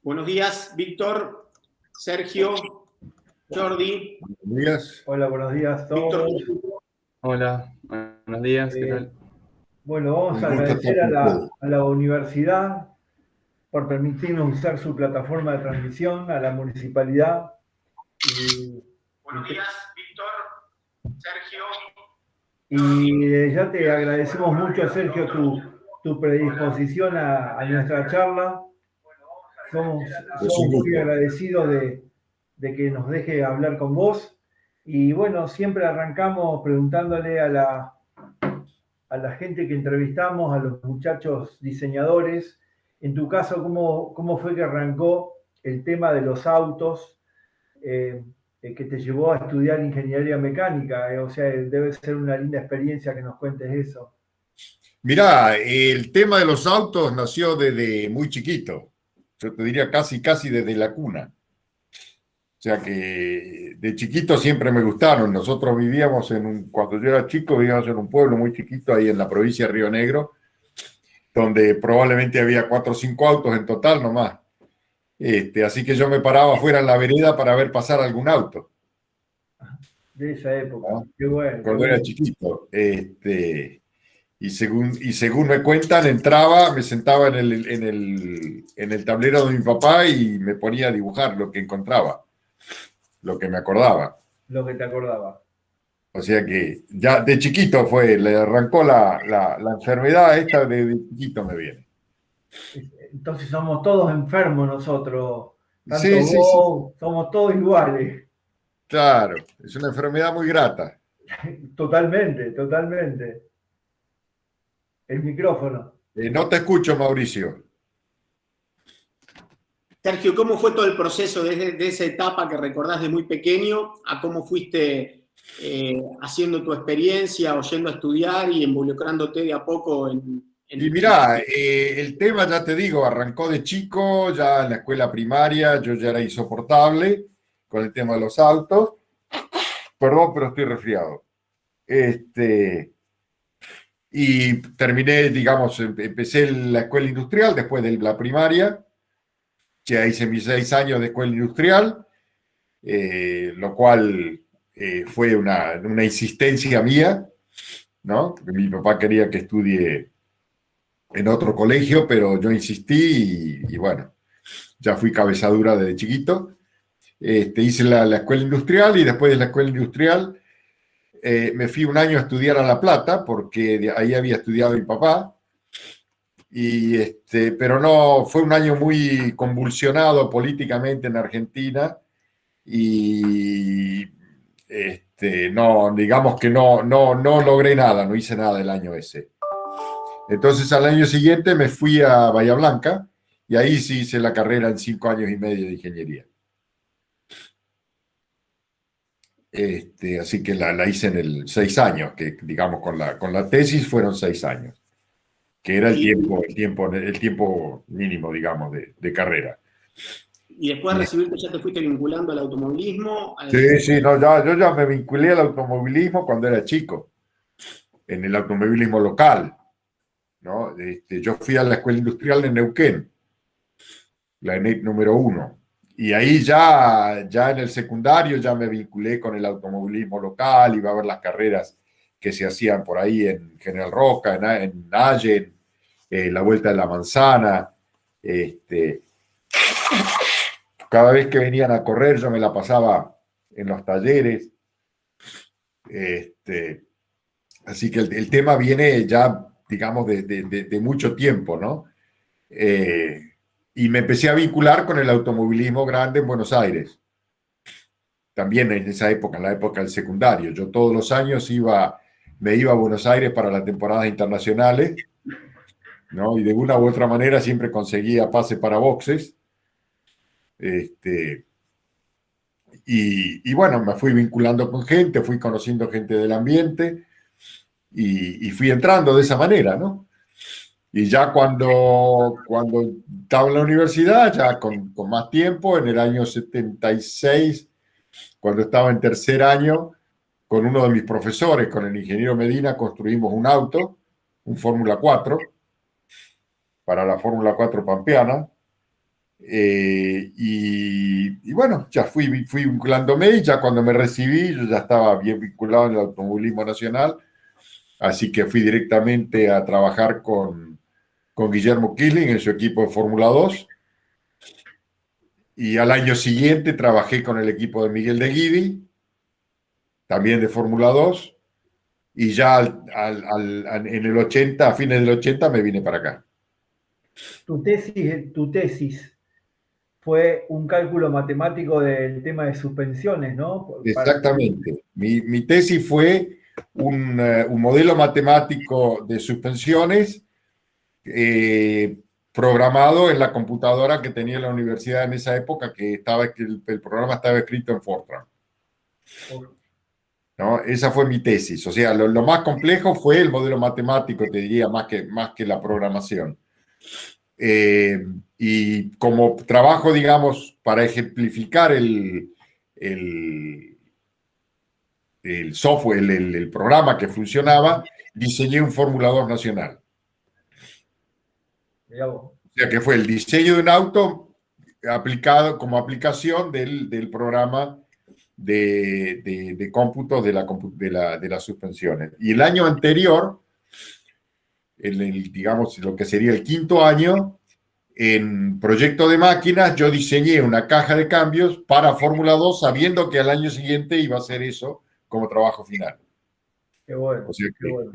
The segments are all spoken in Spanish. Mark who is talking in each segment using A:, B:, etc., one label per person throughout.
A: Buenos días, Víctor, Sergio, Jordi.
B: Buenos días.
C: Hola, buenos días a todos.
D: Hola, buenos días, ¿qué tal?
C: Bueno, vamos a
B: Un gusto
C: agradecer
B: estar con ustedes.
C: a la universidad por permitirnos usar su plataforma de transmisión, a la municipalidad.
A: Buenos días, Víctor, Sergio.
C: Y ya te agradecemos mucho, Sergio, tu predisposición a nuestra charla. Somos muy agradecidos de que nos deje hablar con vos. Y bueno, siempre arrancamos preguntándole a la gente que entrevistamos, a los muchachos diseñadores. En tu caso, ¿cómo fue que arrancó el tema de los autos que te llevó a estudiar ingeniería mecánica? O sea, debe ser una linda experiencia que nos cuentes eso.
B: Mirá, el tema de los autos nació desde muy chiquito. Yo te diría casi desde la cuna. O sea que de chiquito siempre me gustaron. Nosotros vivíamos cuando yo era chico, vivíamos en un pueblo muy chiquito ahí en la provincia de Río Negro, donde probablemente había 4 o 5 autos en total nomás. Así que yo me paraba afuera en la vereda para ver pasar algún auto.
C: De esa época.
B: ¿No?
C: Qué bueno.
B: Cuando era chiquito. Y según me cuentan, entraba, me sentaba en el tablero de mi papá y me ponía a dibujar lo que encontraba, lo que me acordaba.
C: Lo que te acordaba.
B: O sea que ya de chiquito le arrancó la enfermedad esta, de chiquito me viene.
C: Entonces somos todos enfermos nosotros. Tanto
B: Sí, sí, sí.
C: vos, somos todos iguales.
B: Claro, es una enfermedad muy grata.
C: Totalmente, totalmente. El micrófono.
B: No te escucho, Mauricio.
A: Sergio, ¿cómo fue todo el proceso de esa etapa que recordás de muy pequeño a cómo fuiste haciendo tu experiencia o yendo a estudiar y involucrándote de a poco en
B: Y mirá, el tema, ya te digo, arrancó de chico, ya en la escuela primaria, yo ya era insoportable con el tema de los autos. Perdón, pero estoy resfriado. Y terminé, digamos, empecé la escuela industrial después de la primaria. Ya hice mis 6 años de escuela industrial, lo cual fue una insistencia mía, ¿no? Mi papá quería que estudie en otro colegio, pero yo insistí y bueno, ya fui cabezadura desde chiquito. Hice la escuela industrial y después de la escuela industrial me fui un año a estudiar a La Plata, porque ahí había estudiado mi papá. Pero no, fue un año muy convulsionado políticamente en Argentina y no, digamos que no logré nada, no hice nada el año ese. Entonces al año siguiente me fui a Bahía Blanca y ahí sí hice la carrera en 5 años y medio de ingeniería. Así que la hice en 6 años, que digamos con la tesis fueron 6 años, que era el tiempo mínimo, digamos, de carrera.
A: Y después de recibirte ya te fuiste vinculando al automovilismo.
B: Sí, no, yo ya me vinculé al automovilismo cuando era chico, en el automovilismo local, ¿no? Yo fui a la escuela industrial de Neuquén, la ENEP número 1, y ahí ya en el secundario ya me vinculé con el automovilismo local, iba a ver las carreras que se hacían por ahí en General Roca, en Allen, la Vuelta de la Manzana. Cada vez que venían a correr yo me la pasaba en los talleres. Así que el tema viene ya, digamos, de mucho tiempo, ¿no? Y me empecé a vincular con el automovilismo grande en Buenos Aires. También en esa época, en la época del secundario. Yo todos los años me iba a Buenos Aires para las temporadas internacionales, ¿no? Y de una u otra manera siempre conseguía pase para boxes. Y bueno, me fui vinculando con gente, fui conociendo gente del ambiente y fui entrando de esa manera, ¿no? Y ya cuando estaba en la universidad, ya con más tiempo, en el año 76, cuando estaba en tercer año, con uno de mis profesores, con el ingeniero Medina, construimos un auto, un Fórmula 4, para la Fórmula 4 pampeana. Y bueno, ya fui vinculándome y ya cuando me recibí yo ya estaba bien vinculado en el automovilismo nacional, así que fui directamente a trabajar con Guillermo Killing en su equipo de Fórmula 2 y al año siguiente trabajé con el equipo de Miguel de Guidi, también de Fórmula 2, y ya en el 80, a fines del 80 me vine para acá.
C: Tu tesis fue un cálculo matemático del tema de suspensiones, ¿no?
B: Exactamente. Mi tesis fue un modelo matemático de suspensiones programado en la computadora que tenía la universidad en esa época, que el programa estaba escrito en Fortran. ¿No? Esa fue mi tesis. O sea, lo más complejo fue el modelo matemático, te diría, más que la programación. Y como trabajo, digamos, para ejemplificar el software, el programa que funcionaba, diseñé un Fórmula 2 nacional. O sea, que fue el diseño de un auto aplicado como aplicación del programa de cómputo de las suspensiones. Y el año anterior, digamos, lo que sería el quinto año, en proyecto de máquinas, yo diseñé una caja de cambios para Fórmula 2, sabiendo que al año siguiente iba a hacer eso como trabajo final.
C: Qué bueno.
B: O sea que
C: qué bueno.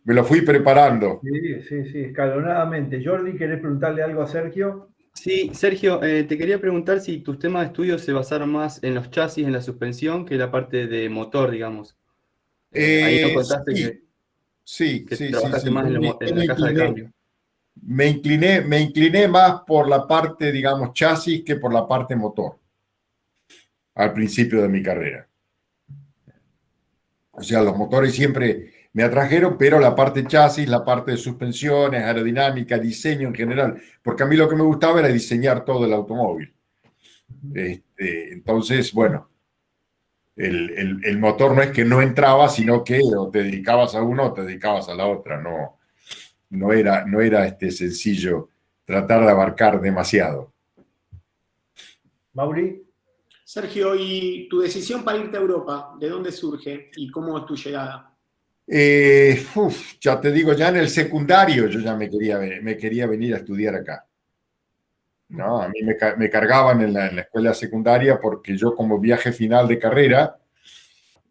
B: me lo fui preparando.
C: Sí, escalonadamente. Jordi, ¿querés preguntarle algo a Sergio?
D: Sí, Sergio, te quería preguntar si tus temas de estudio se basaron más en los chasis, en la suspensión, que la parte de motor, digamos. Ahí no contaste que trabajaste más en la caja de cambio.
B: Me incliné más por la parte, digamos, chasis que por la parte motor al principio de mi carrera. O sea, los motores siempre me atrajeron, pero la parte chasis, la parte de suspensiones, aerodinámica, diseño en general, porque a mí lo que me gustaba era diseñar todo el automóvil. Entonces, bueno, el motor no es que no entraba, sino que o te dedicabas a uno o te dedicabas a la otra. No era sencillo tratar de abarcar demasiado.
C: Mauri.
A: Sergio, ¿y tu decisión para irte a Europa, de dónde surge y cómo es tu llegada?
B: Ya te digo, ya en el secundario yo ya me quería venir a estudiar acá. ¿No? A mí me cargaban en la escuela secundaria porque yo como viaje final de carrera,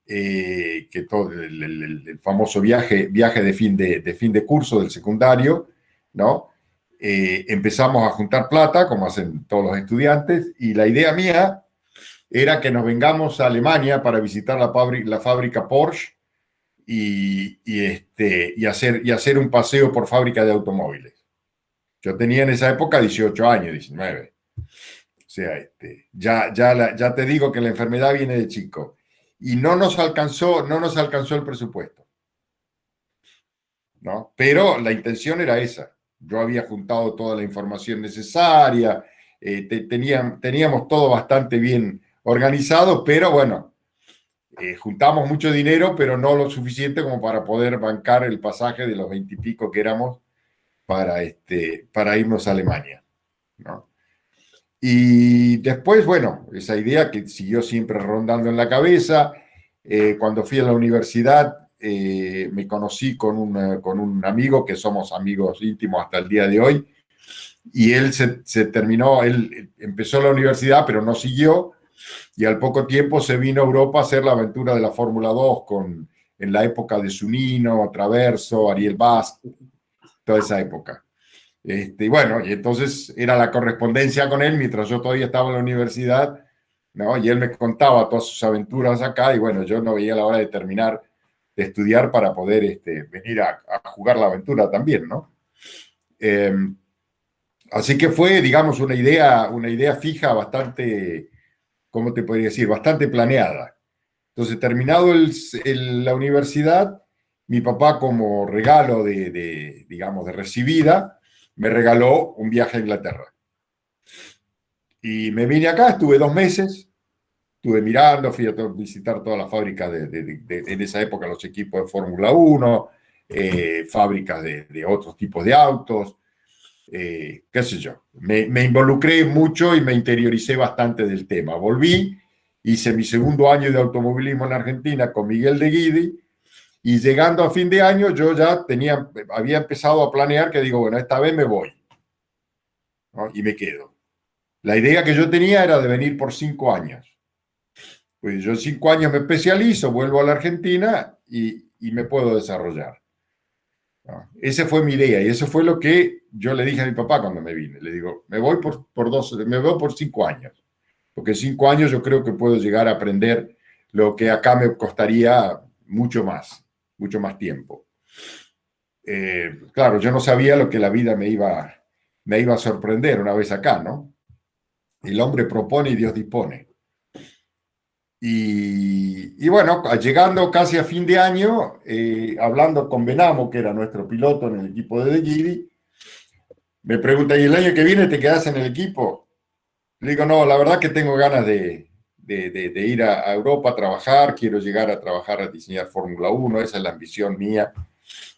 B: que todo el famoso viaje de fin de curso del secundario, ¿no? Empezamos a juntar plata, como hacen todos los estudiantes, y la idea mía era que nos vengamos a Alemania para visitar la fábrica Porsche y hacer un paseo por fábrica de automóviles. Yo tenía en esa época 18 años, 19. O sea, ya te digo que la enfermedad viene de chico. Y no nos alcanzó el presupuesto, ¿no? Pero la intención era esa. Yo había juntado toda la información necesaria, teníamos todo bastante bien organizado, pero bueno, juntamos mucho dinero, pero no lo suficiente como para poder bancar el pasaje de los 20 y pico que éramos para irnos a Alemania, ¿no? Y después, bueno, esa idea que siguió siempre rondando en la cabeza. Cuando fui a la universidad, me conocí con un amigo que somos amigos íntimos hasta el día de hoy, y él él empezó la universidad, pero no siguió, y al poco tiempo se vino a Europa a hacer la aventura de la Fórmula 2 en la época de Zunino, Traverso, Ariel Bast, toda esa época. Y bueno, y entonces era la correspondencia con él mientras yo todavía estaba en la universidad, ¿no? Y él me contaba todas sus aventuras acá, y bueno, yo no veía la hora de terminar de estudiar para poder venir a jugar la aventura también, ¿no? Así que fue, digamos, una idea fija bastante, ¿cómo te podría decir? Bastante planeada. Entonces, terminado la universidad, mi papá, como regalo digamos, de recibida, me regaló un viaje a Inglaterra. Y me vine acá, estuve 2 meses, estuve mirando, fui a visitar todas las fábricas en esa época, los equipos de Fórmula 1, fábricas de otros tipos de autos. qué sé yo, me involucré mucho y me interioricé bastante del tema. Volví, hice mi segundo año de automovilismo en Argentina con Miguel de Guidi, y llegando a fin de año yo ya había empezado a planear que digo, bueno, esta vez me voy, ¿no? Y me quedo. La idea que yo tenía era de venir por 5 años. Pues yo en 5 años me especializo, vuelvo a la Argentina y me puedo desarrollar, ¿no? Esa fue mi idea y eso fue lo que yo le dije a mi papá cuando me vine. Le digo, me voy por 5 años, porque en 5 años yo creo que puedo llegar a aprender lo que acá me costaría mucho más tiempo. Claro, yo no sabía lo que la vida me iba a sorprender una vez acá, ¿no? El hombre propone y Dios dispone. Y bueno, llegando casi a fin de año, hablando con Benamo, que era nuestro piloto en el equipo de Guidi, me pregunta, ¿y el año que viene te quedas en el equipo? Le digo, no, la verdad que tengo ganas de ir a Europa a trabajar, quiero llegar a trabajar, a diseñar Fórmula 1, esa es la ambición mía,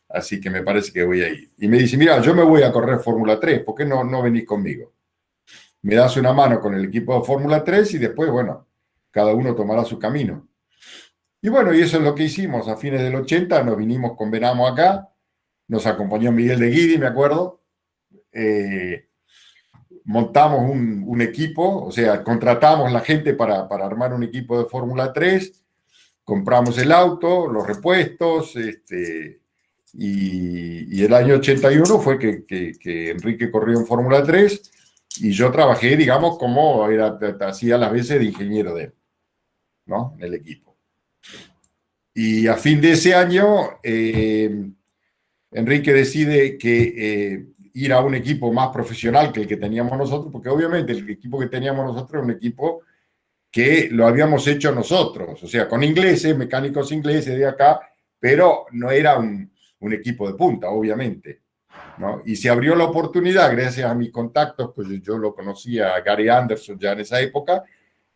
B: así que me parece que voy a ir. Y me dice, mira, yo me voy a correr Fórmula 3, ¿por qué no venís conmigo? Me das una mano con el equipo de Fórmula 3 y después, bueno, cada uno tomará su camino. Y bueno, y eso es lo que hicimos. A fines del 80 nos vinimos con Benamo acá, nos acompañó Miguel de Guidi, me acuerdo. Montamos un equipo, o sea, contratamos la gente para armar un equipo de Fórmula 3, compramos el auto, los repuestos, y el año 81 fue que Enrique corrió en Fórmula 3 y yo trabajé, digamos, como hacía las veces de ingeniero de él, ¿no? En el equipo. Y a fin de ese año, Enrique decide que ir a un equipo más profesional que el que teníamos nosotros, porque obviamente el equipo que teníamos nosotros era un equipo que lo habíamos hecho nosotros, o sea, con ingleses, mecánicos ingleses de acá, pero no era un equipo de punta, obviamente, ¿no? Y se abrió la oportunidad, gracias a mis contactos, pues yo lo conocía a Gary Anderson ya en esa época,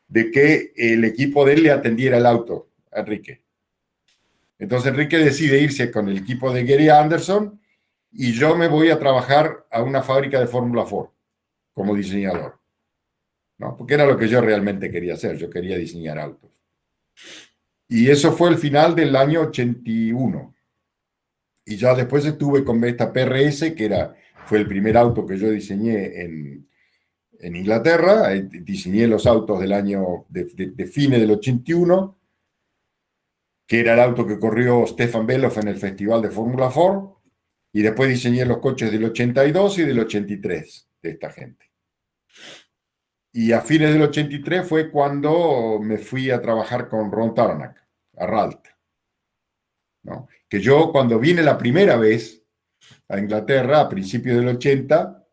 B: de que el equipo de él le atendiera el auto a Enrique. Entonces Enrique decide irse con el equipo de Gary Anderson y yo me voy a trabajar a una fábrica de Fórmula 4 como diseñador, ¿no? Porque era lo que yo realmente quería hacer, yo quería diseñar autos. Y eso fue el final del año 81. Y ya después estuve con esta PRS, que fue el primer auto que yo diseñé en Inglaterra. Diseñé los autos del año de fines del 81, que era el auto que corrió Stefan Beloff en el Festival de Fórmula 4, y después diseñé los coches del 82 y del 83 de esta gente. Y a fines del 83 fue cuando me fui a trabajar con Ron Tarnack, a RALT, ¿no? Que yo cuando vine la primera vez a Inglaterra, a principios del 80,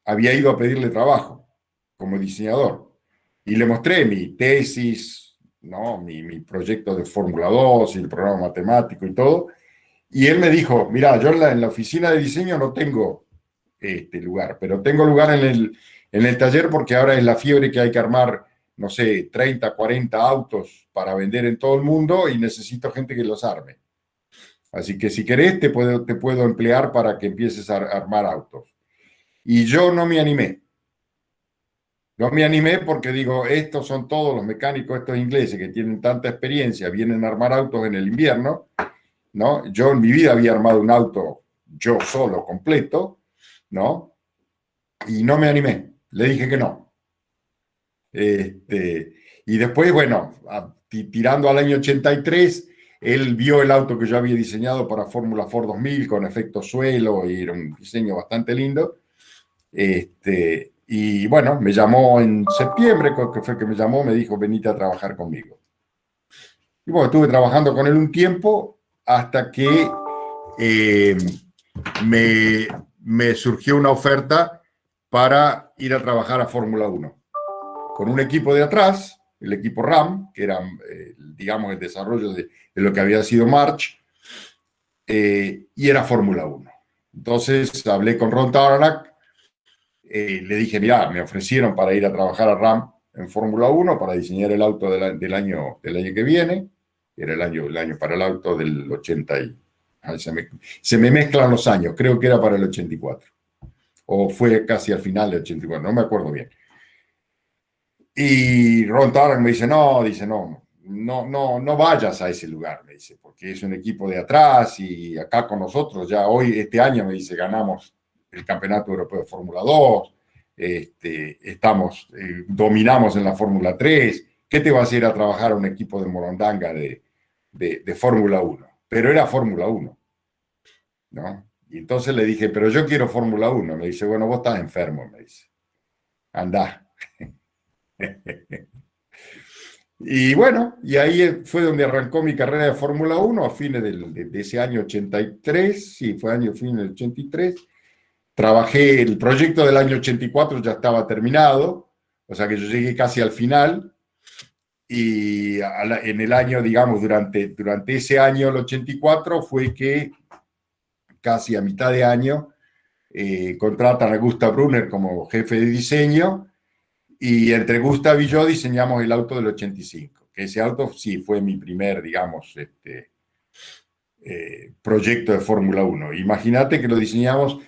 B: había ido a pedirle trabajo como diseñador. Y le mostré mi tesis, ¿no? mi proyecto de Fórmula 2 y el programa matemático y todo. Y él me dijo, mira, yo en la oficina de diseño no tengo lugar, pero tengo lugar en el taller porque ahora es la fiebre que hay que armar, no sé, 30, 40 autos para vender en todo el mundo y necesito gente que los arme. Así que si querés te puedo emplear para que empieces a armar autos. Y yo no me animé. No me animé porque digo, estos son todos los mecánicos, estos ingleses que tienen tanta experiencia, vienen a armar autos en el invierno, ¿no? Yo en mi vida había armado un auto yo solo, completo, ¿no? Y no me animé, le dije que no. Y después, bueno, tirando al año 83, él vio el auto que yo había diseñado para Fórmula 4 2000 con efecto suelo y era un diseño bastante lindo. Y bueno, me llamó en septiembre, que fue que me llamó, me dijo, venite a trabajar conmigo. Y bueno, estuve trabajando con él un tiempo hasta que me surgió una oferta para ir a trabajar a Fórmula 1 con un equipo de atrás, el equipo RAM, que era, digamos, el desarrollo de lo que había sido March, y era Fórmula 1. Entonces hablé con Ron Tarnack, le dije, mira, me ofrecieron para ir a trabajar a RAM en Fórmula 1 para diseñar el auto del año que viene, era el año para el auto del 80 y se me mezclan los años, creo que era para el 84. o fue casi al final del 84, no me acuerdo bien. Y Ron Tarrant me dice, no vayas a ese lugar, me dice, porque es un equipo de atrás y acá con nosotros ya hoy, este año, me dice, ganamos el Campeonato Europeo de Fórmula 2, dominamos en la Fórmula 3, ¿qué te vas a ir a trabajar a un equipo de Morondanga de Fórmula 1? Pero era Fórmula 1, ¿no? Y entonces le dije, pero yo quiero Fórmula 1. Me dice, bueno, vos estás enfermo, me dice, andá. Y bueno, y ahí fue donde arrancó mi carrera de Fórmula 1 a fines de ese año 83, sí, fue fin del 83. Trabajé, el proyecto del año 84 ya estaba terminado, o sea que yo llegué casi al final, y en el año, digamos, durante ese año, el 84, fue que casi a mitad de año contratan a Gustav Brunner como jefe de diseño, y entre Gustav y yo diseñamos el auto del 85, que ese auto sí fue mi primer, digamos, proyecto de Fórmula 1. Imagínate que lo diseñamos,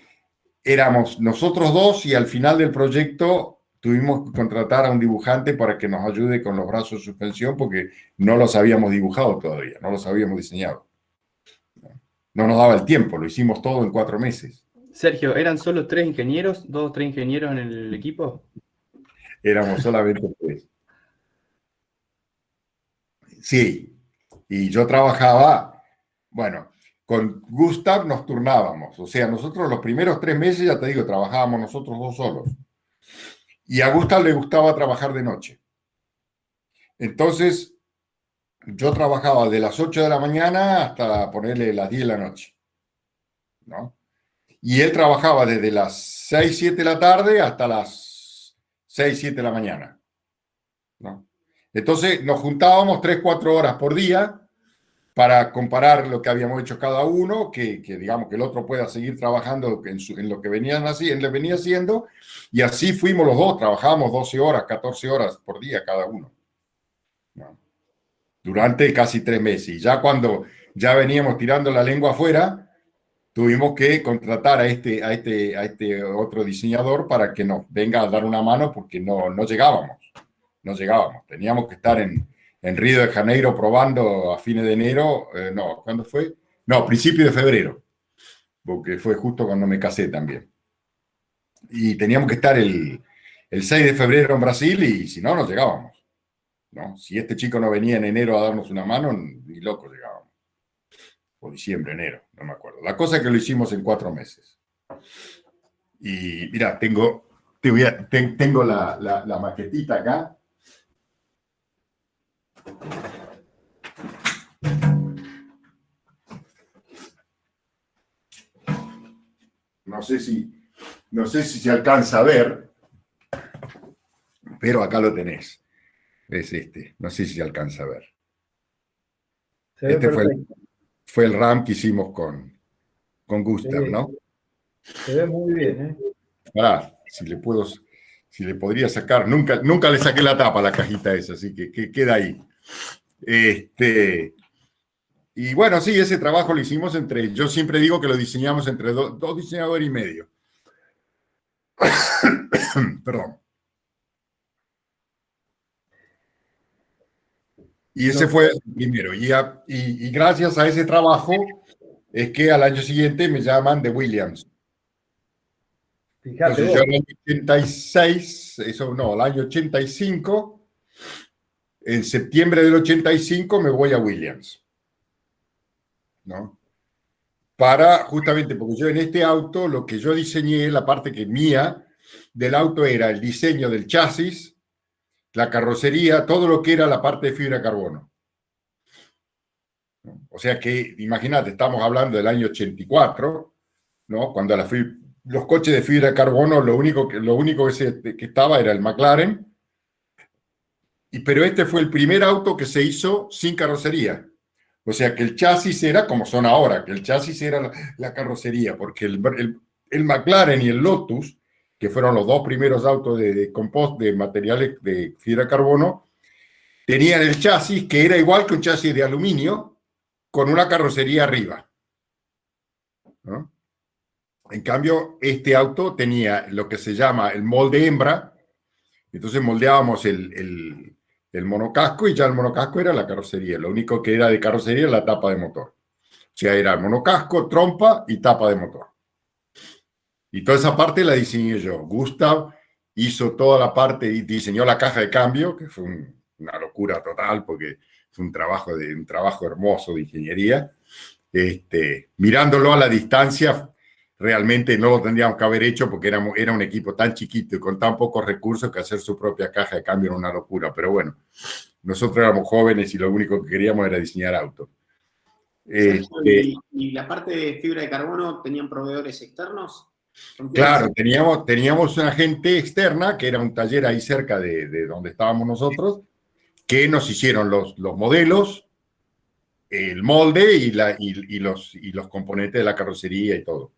B: éramos nosotros dos, y al final del proyecto tuvimos que contratar a un dibujante para que nos ayude con los brazos de suspensión, porque no los habíamos dibujado todavía, no los habíamos diseñado. No nos daba el tiempo, lo hicimos todo en 4 meses.
D: Sergio, ¿eran solo 3 ingenieros, 2 o 3 ingenieros en el equipo?
B: Éramos solamente 3. Sí, y yo trabajaba, bueno, con Gustav nos turnábamos, o sea, nosotros los primeros 3 meses, ya te digo, trabajábamos nosotros 2 solos. Y a Gustav le gustaba trabajar de noche. Entonces, yo trabajaba de las 8 de la mañana hasta ponerle las 10 de la noche, ¿no? Y él trabajaba desde las 6, 7 de la tarde hasta las 6, 7 de la mañana, ¿no? Entonces nos juntábamos 3, 4 horas por día para comparar lo que habíamos hecho cada uno, que digamos que el otro pueda seguir trabajando en lo que venía haciendo, y así fuimos los dos, trabajábamos 12 horas, 14 horas por día cada uno, ¿no? Durante casi 3 meses. Y ya cuando ya veníamos tirando la lengua afuera, tuvimos que contratar a este otro diseñador para que nos venga a dar una mano, porque no llegábamos. Teníamos que estar en Río de Janeiro probando a fines de enero, ¿cuándo fue? No, principio de febrero, porque fue justo cuando me casé también. Y teníamos que estar el 6 de febrero en Brasil, y si no, no llegábamos, ¿no? Si este chico no venía en enero a darnos una mano, ni loco llegábamos. O diciembre, enero, no me acuerdo. La cosa es que lo hicimos en 4 meses. Y mira, tengo la maquetita acá. No sé si se alcanza a ver, pero acá lo tenés. Es no sé si se alcanza a ver. Este fue el RAM que hicimos con Gustav, sí, ¿no?
C: Se ve muy bien, ¿eh?
B: Si le podría sacar, nunca le saqué la tapa a la cajita esa, así que queda ahí. Y bueno, sí, ese trabajo lo hicimos yo siempre digo que lo diseñamos entre dos diseñadores y medio. Perdón. Y ese fue el primero. Y gracias a ese trabajo es que al año siguiente me llaman de Williams.
C: Fíjate.
B: Entonces yo en el año 86, el año 85, en septiembre del 85 me voy a Williams, ¿no? Justamente porque yo en este auto, lo que yo diseñé, la parte que mía del auto era el diseño del chasis, la carrocería, todo lo que era la parte de fibra de carbono. O sea que, imagínate, estamos hablando del año 84, ¿no? Cuando los coches de fibra de carbono, lo único que estaba era el McLaren, pero este fue el primer auto que se hizo sin carrocería. O sea que el chasis era como son ahora, que el chasis era la carrocería, porque el McLaren y el Lotus, que fueron los 2 primeros autos de materiales de fibra de carbono, tenían el chasis que era igual que un chasis de aluminio, con una carrocería arriba, ¿no? En cambio, este auto tenía lo que se llama el molde hembra, entonces moldeábamos el monocasco y ya el monocasco era la carrocería. Lo único que era de carrocería era la tapa de motor. O sea, era monocasco, trompa y tapa de motor. Y toda esa parte la diseñé yo. Gustav hizo toda la parte y diseñó la caja de cambio, que fue una locura total porque fue un trabajo hermoso de ingeniería. Mirándolo a la distancia, realmente no lo tendríamos que haber hecho porque era un equipo tan chiquito y con tan pocos recursos que hacer su propia caja de cambio era una locura. Pero bueno, nosotros éramos jóvenes y lo único que queríamos era diseñar autos.
A: ¿Y la parte de fibra de carbono tenían proveedores externos?
B: Claro, teníamos una gente externa, que era un taller ahí cerca de donde estábamos nosotros, que nos hicieron los modelos, el molde y los componentes de la carrocería y todo.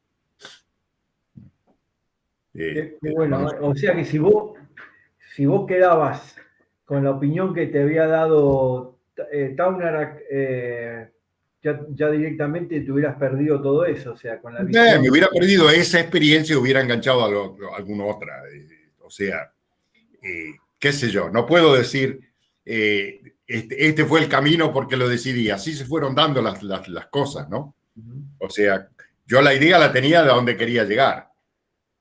C: Bueno, o sea que si vos quedabas con la opinión que te había dado Taunarak, ya directamente te hubieras perdido todo eso, o sea, con la visión.
B: Me hubiera perdido esa experiencia y hubiera enganchado a alguna otra. O sea, qué sé yo, no puedo decir este fue el camino porque lo decidí. Así se fueron dando las cosas, ¿no? O sea, yo la idea la tenía de dónde quería llegar.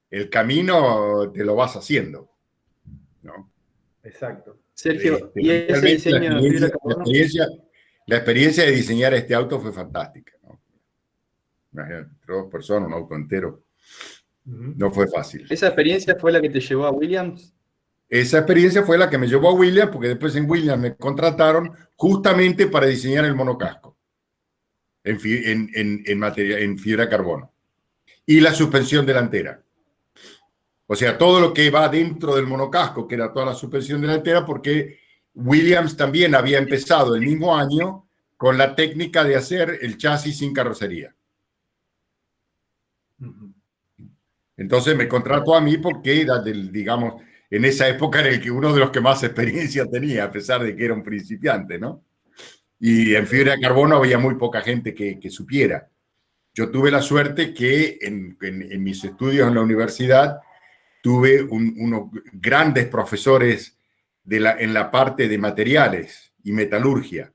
B: El camino te lo vas haciendo, ¿no?
C: Exacto.
D: Sergio, ¿y ese diseño de fibra de carbono?
B: La experiencia de diseñar este auto fue fantástica, ¿no? Imagínate, 2 personas, un auto entero. No fue fácil.
D: ¿Esa experiencia fue la que te llevó a Williams?
B: Esa experiencia fue la que me llevó a Williams, porque después en Williams me contrataron justamente para diseñar el monocasco en fibra de carbono y la suspensión delantera. O sea, todo lo que va dentro del monocasco, que era toda la suspensión delantera, porque Williams también había empezado el mismo año con la técnica de hacer el chasis sin carrocería. Entonces me contrató a mí porque era digamos, en esa época era uno de los que más experiencia tenía, a pesar de que era un principiante, ¿no? Y en fibra de carbono había muy poca gente que supiera. Yo tuve la suerte que en mis estudios en la universidad tuve unos grandes profesores en la parte de materiales y metalurgia,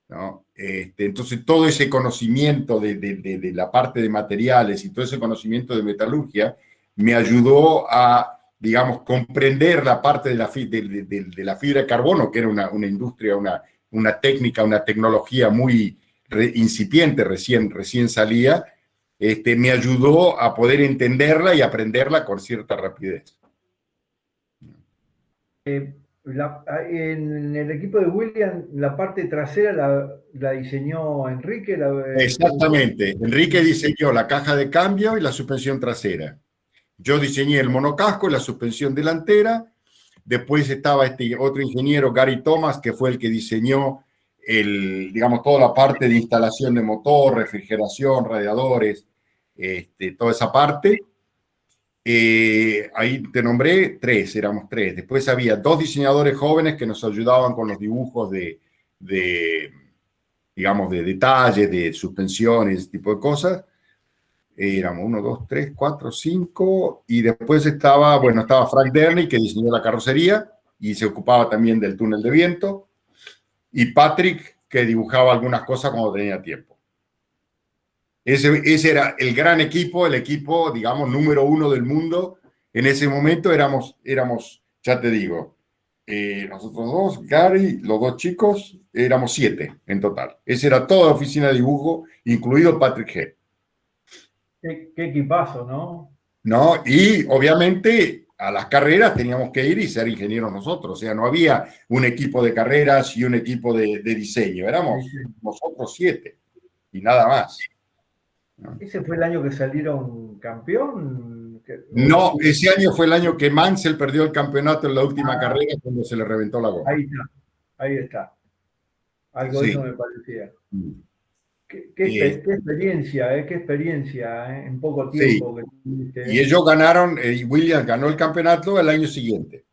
B: ¿no? Entonces, todo ese conocimiento de la parte de materiales y todo ese conocimiento de metalurgia me ayudó a, digamos, comprender la parte de la fibra de carbono, que era una industria, una técnica, una tecnología muy incipiente, recién salía. Me ayudó a poder entenderla y aprenderla con cierta rapidez.
C: En el equipo de Williams, la parte trasera la diseñó Enrique.
B: Exactamente. Enrique diseñó la caja de cambio y la suspensión trasera. Yo diseñé el monocasco y la suspensión delantera. Después estaba este otro ingeniero, Gary Thomas, que fue el que diseñó digamos, toda la parte de instalación de motor, refrigeración, radiadores, toda esa parte. Ahí te nombré 3, éramos 3. Después había 2 diseñadores jóvenes que nos ayudaban con los dibujos digamos, de detalles, de suspensiones, ese tipo de cosas. Éramos 1, 2, 3, 4, 5. Y después estaba Frank Derney, que diseñó la carrocería y se ocupaba también del túnel de viento. Y Patrick, que dibujaba algunas cosas cuando tenía tiempo. Ese era el gran equipo, el equipo, digamos, número 1 del mundo. En ese momento éramos ya te digo, nosotros 2, Gary, los 2 chicos, éramos 7 en total. Esa era toda la oficina de dibujo, incluido Patrick G.
C: Qué equipazo, ¿no?
B: ¿No? Y obviamente a las carreras teníamos que ir y ser ingenieros nosotros. O sea, no había un equipo de carreras y un equipo de diseño. Éramos nosotros 7 y nada más. ¿No?
C: ¿Ese fue el año que salieron campeón?
B: No, ese año fue el año que Mansell perdió el campeonato en la última carrera cuando se le reventó la goma.
C: Ahí está. Algo de eso me parecía. Qué experiencia, en poco tiempo.
B: Sí. Y ellos ganaron, Williams ganó el campeonato el año siguiente,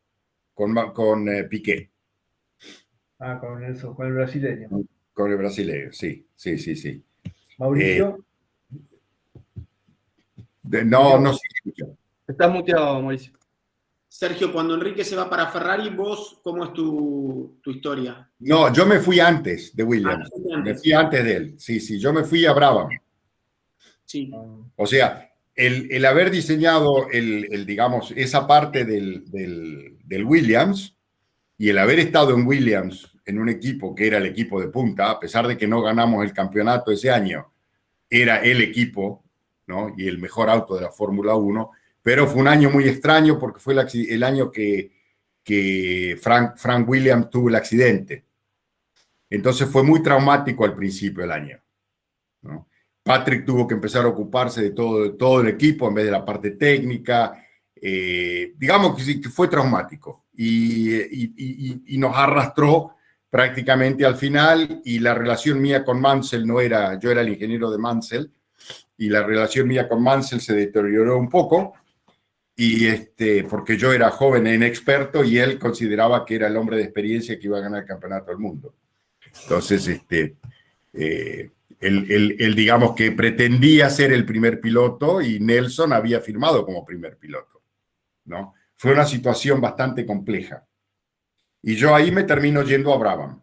B: con Piqué.
C: Con el brasileño.
B: Con el brasileño, sí.
C: Mauricio.
B: No se escucha.
D: Estás muteado, Mauricio.
A: Sergio, cuando Enrique se va para Ferrari, vos, ¿cómo es tu historia?
B: No, yo me fui antes de Williams. Me fui antes de él. Sí, yo me fui a Brabham.
A: Sí.
B: O sea, el haber diseñado digamos, esa parte del Williams y el haber estado en Williams en un equipo que era el equipo de punta, a pesar de que no ganamos el campeonato ese año, era el equipo, ¿no? Y el mejor auto de la Fórmula 1, pero fue un año muy extraño porque fue el año que Frank Williams tuvo el accidente. Entonces fue muy traumático al principio del año, ¿no? Patrick tuvo que empezar a ocuparse de todo el equipo en vez de la parte técnica. Digamos que sí, que fue traumático y nos arrastró prácticamente al final, y la relación mía con Mansell yo era el ingeniero de Mansell, y la relación mía con Mansell se deterioró un poco, porque yo era joven e inexperto y él consideraba que era el hombre de experiencia que iba a ganar el campeonato del mundo. Entonces, él digamos que pretendía ser el primer piloto y Nelson había firmado como primer piloto, ¿no? Fue una situación bastante compleja. Y yo ahí me termino yendo a Brabham,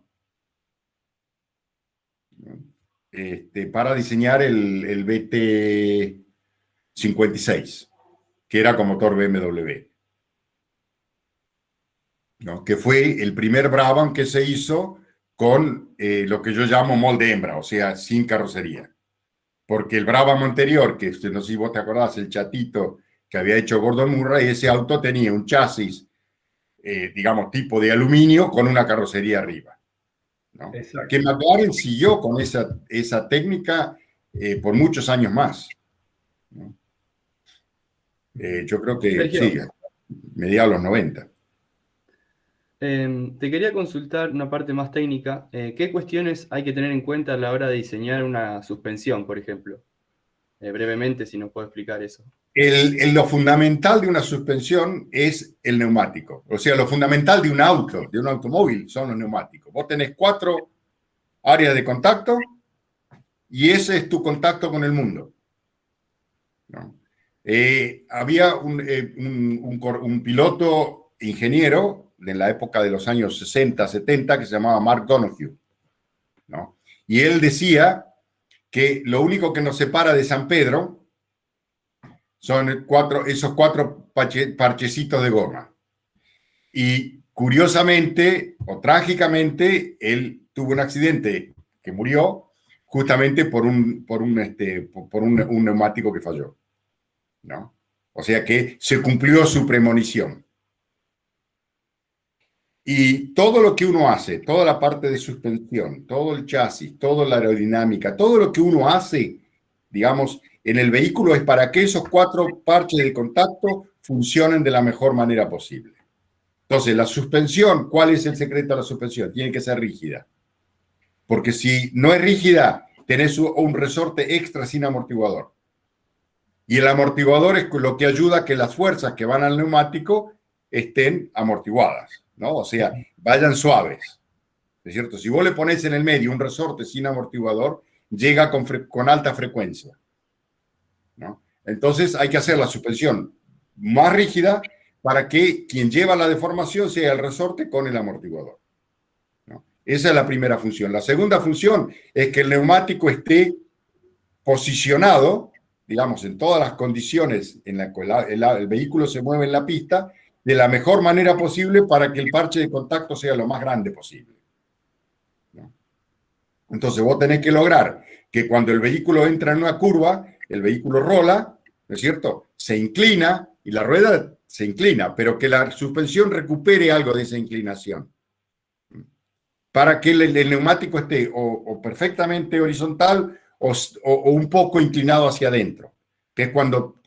B: para diseñar el BT56, que era con motor BMW, ¿no? Que fue el primer Brabham que se hizo con lo que yo llamo molde hembra, o sea, sin carrocería. Porque el Brabham anterior, que no sé si vos te acordás, el chatito que había hecho Gordon Murray, ese auto tenía un chasis, digamos, tipo de aluminio con una carrocería arriba, ¿no? Que McLaren siguió con esa técnica por muchos años más, ¿no? Yo creo que
D: Sergio,
B: sí, mediados de los 90.
D: Te quería consultar una parte más técnica. ¿Qué cuestiones hay que tener en cuenta a la hora de diseñar una suspensión, por ejemplo? Brevemente, si nos puede explicar eso.
B: Lo fundamental de una suspensión es el neumático. O sea, lo fundamental de un auto, de un automóvil, son los neumáticos. Vos tenés 4 áreas de contacto y ese es tu contacto con el mundo, ¿no? Había un piloto ingeniero de la época de los años 60, 70, que se llamaba Mark Donoghue, ¿no? Y él decía que lo único que nos separa de San Pedro son esos 4 parchecitos de goma. Y curiosamente o trágicamente, él tuvo un accidente que murió justamente por un neumático que falló, ¿no? O sea que se cumplió su premonición. Y todo lo que uno hace, toda la parte de suspensión, todo el chasis, toda la aerodinámica, todo lo que uno hace, digamos, en el vehículo es para que esos 4 parches de contacto funcionen de la mejor manera posible. Entonces, la suspensión, ¿cuál es el secreto de la suspensión? Tiene que ser rígida. Porque si no es rígida, tenés un resorte extra sin amortiguador. Y el amortiguador es lo que ayuda a que las fuerzas que van al neumático estén amortiguadas, ¿no? O sea, vayan suaves. ¿Es cierto? Si vos le pones en el medio un resorte sin amortiguador, llega con alta frecuencia, ¿no? Entonces hay que hacer la suspensión más rígida para que quien lleva la deformación sea el resorte con el amortiguador, ¿no? Esa es la primera función. La segunda función es que el neumático esté posicionado, digamos, en todas las condiciones en las que el vehículo se mueve en la pista, de la mejor manera posible para que el parche de contacto sea lo más grande posible, ¿no? Entonces vos tenés que lograr que cuando el vehículo entra en una curva, el vehículo rola, ¿no es cierto? Se inclina y la rueda se inclina, pero que la suspensión recupere algo de esa inclinación, para que el neumático esté o perfectamente horizontal o un poco inclinado hacia adentro, que es cuando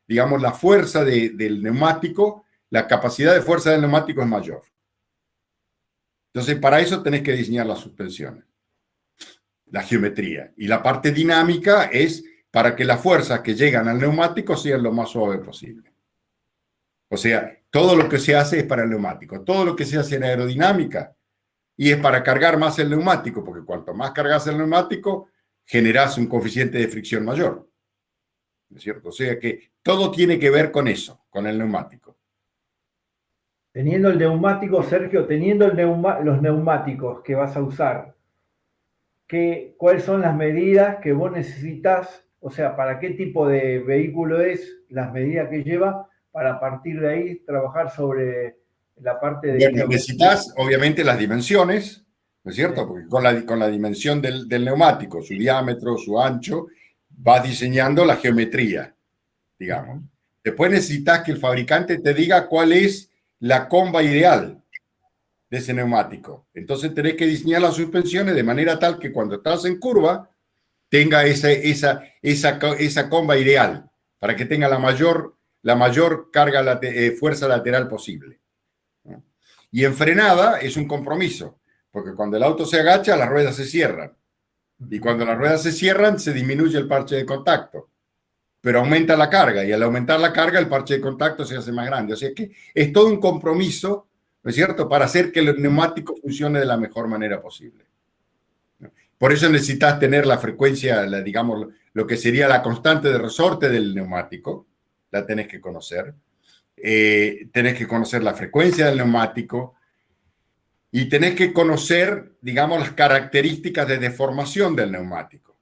B: digamos, la fuerza del neumático, la capacidad de fuerza del neumático es mayor. Entonces, para eso tenés que diseñar las suspensiones, la geometría. Y la parte dinámica es para que las fuerzas que llegan al neumático sean lo más suave posible. O sea, todo lo que se hace es para el neumático. Todo lo que se hace en aerodinámica y es para cargar más el neumático, porque cuanto más cargas el neumático, generas un coeficiente de fricción mayor. ¿no es cierto? O sea que todo tiene que ver con eso, con el neumático.
C: Teniendo el neumático, Sergio, teniendo los neumáticos que vas a usar, ¿cuáles son las medidas que vos necesitas? O sea, ¿para qué tipo de vehículo es? Las medidas que lleva para a partir de ahí trabajar sobre la parte de...
B: Bueno, necesitas obviamente las dimensiones, ¿no es cierto? Porque con la dimensión del neumático, su diámetro, su ancho, vas diseñando la geometría, digamos. Después necesitas que el fabricante te diga cuál es la comba ideal de ese neumático. Entonces tenés que diseñar las suspensiones de manera tal que cuando estás en curva tenga esa comba ideal para que tenga la mayor carga, fuerza lateral posible. ¿No? Y en frenada es un compromiso, porque cuando el auto se agacha, las ruedas se cierran. Y cuando las ruedas se cierran, se disminuye el parche de contacto. Pero aumenta la carga, y al aumentar la carga, el parche de contacto se hace más grande. O sea que es todo un compromiso, ¿no es cierto?, para hacer que el neumático funcione de la mejor manera posible. Por eso necesitas tener la frecuencia, digamos, lo que sería la constante de resorte del neumático, la tenés que conocer. Tenés que conocer la frecuencia del neumático y tenés que conocer, digamos, las características de deformación del neumático.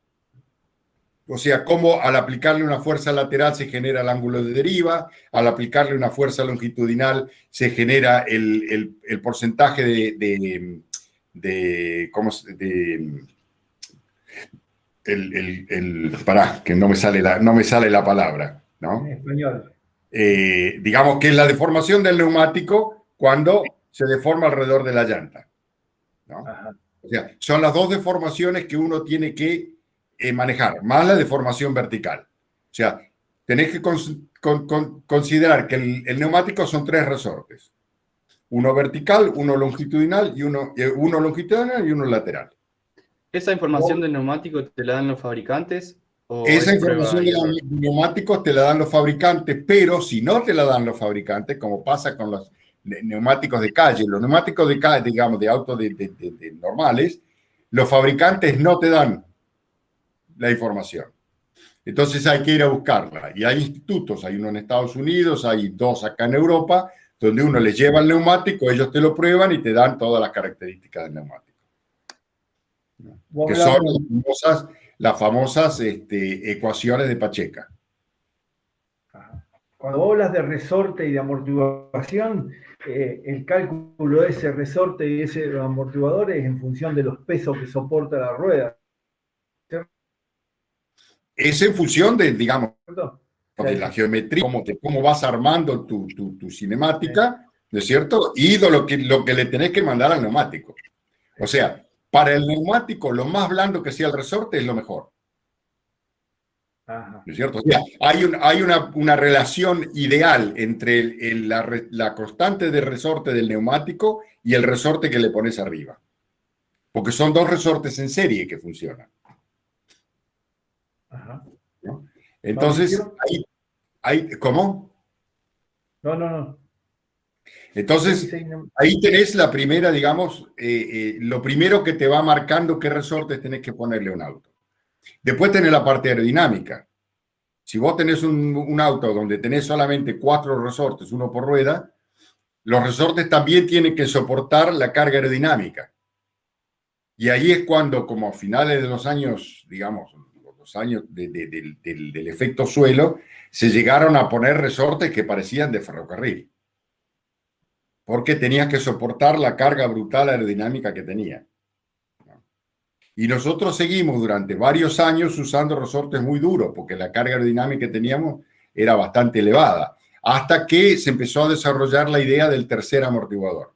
B: O sea, cómo al aplicarle una fuerza lateral se genera el ángulo de deriva, al aplicarle una fuerza longitudinal se genera el porcentaje pará, que no me sale la palabra, ¿no?
C: En español.
B: Digamos que es la deformación del neumático cuando se deforma alrededor de la llanta, ¿no? O sea, son las dos deformaciones que uno tiene que manejar, más la deformación vertical. O sea, tenés que considerar que el neumático son 3 resortes. Uno vertical, uno longitudinal y uno lateral.
D: ¿Esa información del neumático te la dan los fabricantes?
B: Esa información de los neumáticos te la dan los fabricantes, pero si no te la dan los fabricantes, como pasa con los neumáticos de calle, los neumáticos de calle, digamos, de autos normales, los fabricantes no te dan la información. Entonces hay que ir a buscarla. Y hay institutos, hay uno en Estados Unidos, hay 2 acá en Europa, donde uno les lleva el neumático, ellos te lo prueban y te dan todas las características del neumático. Que son las famosas ecuaciones de Pacheca.
C: Cuando hablas de resorte y de amortiguación, el cálculo de ese resorte y ese amortiguador es en función de los pesos que soporta la rueda.
B: Es en función de, digamos, de la geometría, cómo vas armando tu cinemática, ¿no es cierto? Y de lo que le tenés que mandar al neumático. O sea, para el neumático, lo más blando que sea el resorte es lo mejor. ¿No es cierto? O sea, hay una relación ideal entre la constante de resorte del neumático y el resorte que le pones arriba. Porque son 2 resortes en serie que funcionan. ¿No? Entonces, ¿cómo?
C: No.
B: Entonces, ahí tenés la primera, digamos, lo primero que te va marcando qué resortes tenés que ponerle a un auto. Después tenés la parte aerodinámica. Si vos tenés un auto donde tenés solamente 4 resortes, uno por rueda, los resortes también tienen que soportar la carga aerodinámica. Y ahí es cuando, como a finales de los años, digamos, los años del efecto suelo, se llegaron a poner resortes que parecían de ferrocarril. Porque tenías que soportar la carga brutal aerodinámica que tenía. Y nosotros seguimos durante varios años usando resortes muy duros, porque la carga aerodinámica que teníamos era bastante elevada, hasta que se empezó a desarrollar la idea del tercer amortiguador.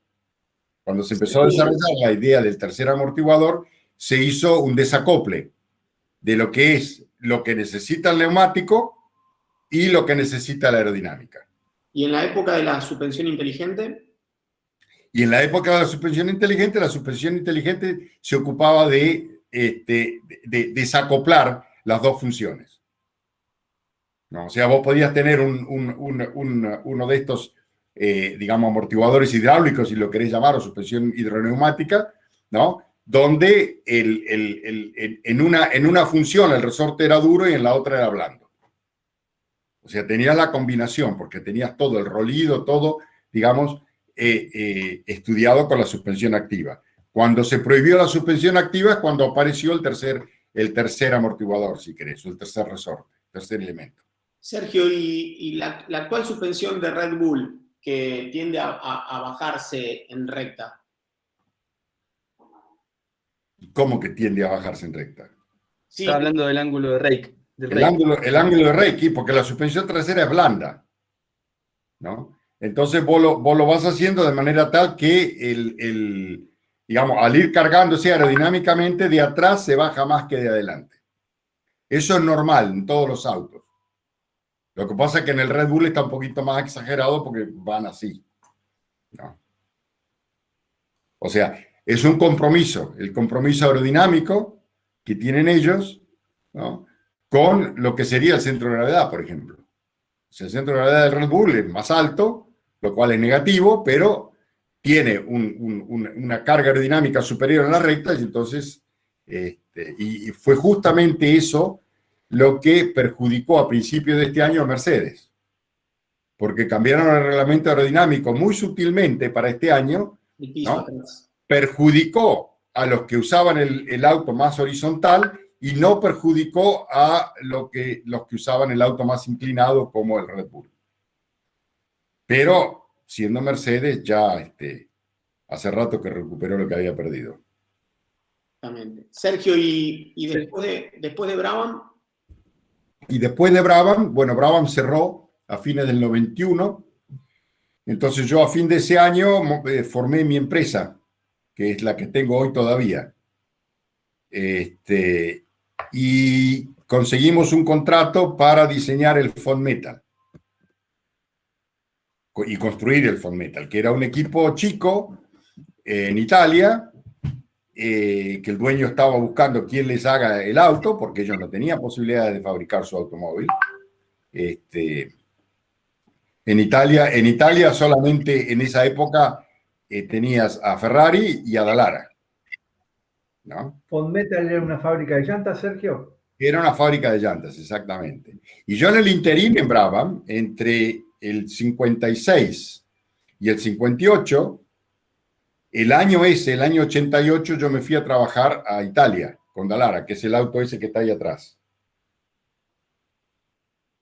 B: Cuando se empezó a desarrollar la idea del tercer amortiguador, se hizo un desacople de lo que es lo que necesita el neumático y lo que necesita la aerodinámica.
A: ¿Y en la época de la suspensión inteligente?
B: Y en la época de la suspensión inteligente se ocupaba de desacoplar las 2 funciones. ¿No? O sea, vos podías tener uno de estos, digamos, amortiguadores hidráulicos, si lo querés llamar, o suspensión hidroneumática, ¿no? Donde en una función el resorte era duro y en la otra era blando. O sea, tenías la combinación, porque tenías todo, el rolido, todo, digamos, estudiado con la suspensión activa. Cuando se prohibió la suspensión activa es cuando apareció el tercer amortiguador, si querés, o el tercer resorte, tercer elemento.
A: Sergio, y la actual suspensión de Red Bull, que tiende a bajarse en recta.
B: ¿Cómo que tiende a bajarse en recta?
A: Sí.
D: Está hablando del ángulo de rake.
B: El ángulo de Reiki, porque la suspensión trasera es blanda, ¿no? Entonces vos lo vas haciendo de manera tal que digamos, al ir cargándose aerodinámicamente, de atrás se baja más que de adelante. Eso es normal en todos los autos. Lo que pasa es que en el Red Bull está un poquito más exagerado porque van así, ¿no? O sea, es un compromiso, el compromiso aerodinámico que tienen ellos, ¿no?, con lo que sería el centro de gravedad, por ejemplo. O sea, el centro de gravedad del Red Bull es más alto, lo cual es negativo, pero tiene una carga aerodinámica superior a la recta, y entonces, y fue justamente eso lo que perjudicó a principios de este año a Mercedes, porque cambiaron el reglamento aerodinámico muy sutilmente para este año, ¿no? Perjudicó a los que usaban el auto más horizontal y no perjudicó a los que usaban el auto más inclinado como el Red Bull. Pero, siendo Mercedes, ya hace rato que recuperó lo que había perdido.
A: Exactamente. Sergio, y después de Brabham.
B: Y después de Brabham, bueno, Brabham cerró a fines del 91. Entonces yo a fin de ese año formé mi empresa, que es la que tengo hoy todavía. Y conseguimos un contrato para diseñar el Fond Metal y construir el Fond Metal, que era un equipo chico en Italia, que el dueño estaba buscando quién les haga el auto, porque ellos no tenían posibilidad de fabricar su automóvil. En Italia solamente en esa época tenías a Ferrari y a Dallara, ¿no?
C: ¿Fond Metal era una fábrica de llantas, Sergio?
B: Era una fábrica de llantas, exactamente. Y yo en el interín en Brabham, entre el 56 y el 58, el año 88, yo me fui a trabajar a Italia con Dallara, que es el auto ese que está ahí atrás.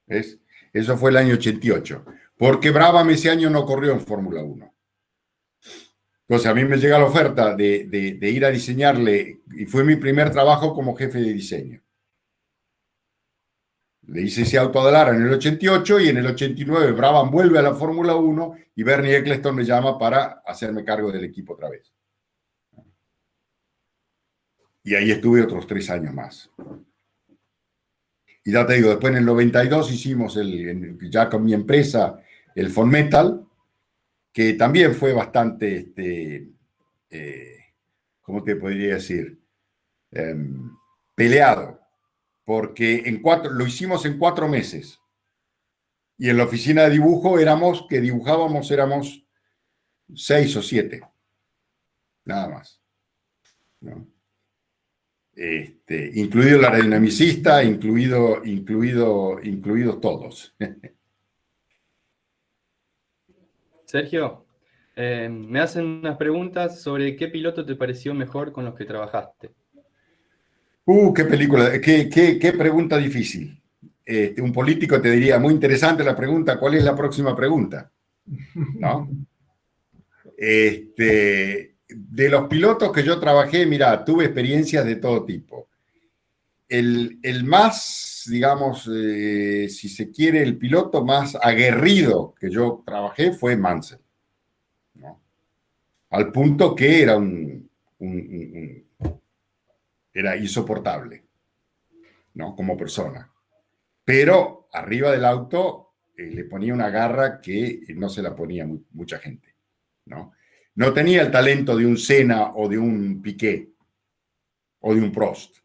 B: ¿Ves? Eso fue el año 88. Porque Brabham ese año no corrió en Fórmula 1. Entonces a mí me llega la oferta de ir a diseñarle, y fue mi primer trabajo como jefe de diseño. Le hice ese auto a Dallara en el 88 y en el 89 Brabham vuelve a la Fórmula 1 y Bernie Eccleston me llama para hacerme cargo del equipo otra vez. Y ahí estuve otros 3 años más. Y ya te digo, después en el 92 hicimos ya con mi empresa el Fond Metal, que también fue bastante, ¿cómo te podría decir? Peleado, porque lo hicimos en 4 meses. Y en la oficina de dibujo éramos 6 o 7, nada más, ¿no? Incluido el aerodinamicista, incluidos todos.
D: Sergio, me hacen unas preguntas sobre qué piloto te pareció mejor con los que trabajaste.
B: Qué película, qué pregunta difícil. Un político te diría, muy interesante la pregunta, ¿cuál es la próxima pregunta? ¿No? De los pilotos que yo trabajé, mira, tuve experiencias de todo tipo. El más, digamos, si se quiere, el piloto más aguerrido que yo trabajé fue Mansell, ¿no? Al punto que era insoportable, ¿no? Como persona. Pero arriba del auto le ponía una garra que no se la ponía mucha gente, ¿no? No tenía el talento de un Senna o de un Piquet o de un Prost,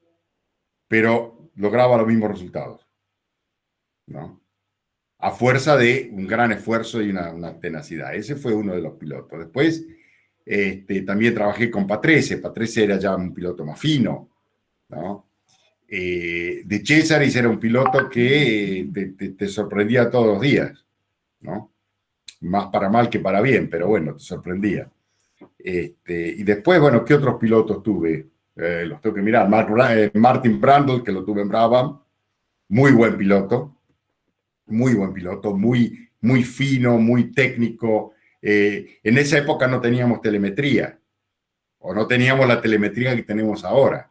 B: pero lograba los mismos resultados, ¿no? A fuerza de un gran esfuerzo y una tenacidad. Ese fue uno de los pilotos. Después también trabajé con Patrese. Patrese era ya un piloto más fino, ¿no? De Cesaris era un piloto que te sorprendía todos los días, ¿no? Más para mal que para bien, pero bueno, te sorprendía. Y después, bueno, ¿qué otros pilotos tuve? Los tengo que mirar. Martin Brundle, que lo tuve en Brabham, muy buen piloto, muy, muy fino, muy técnico. En esa época no teníamos telemetría, o no teníamos la telemetría que tenemos ahora.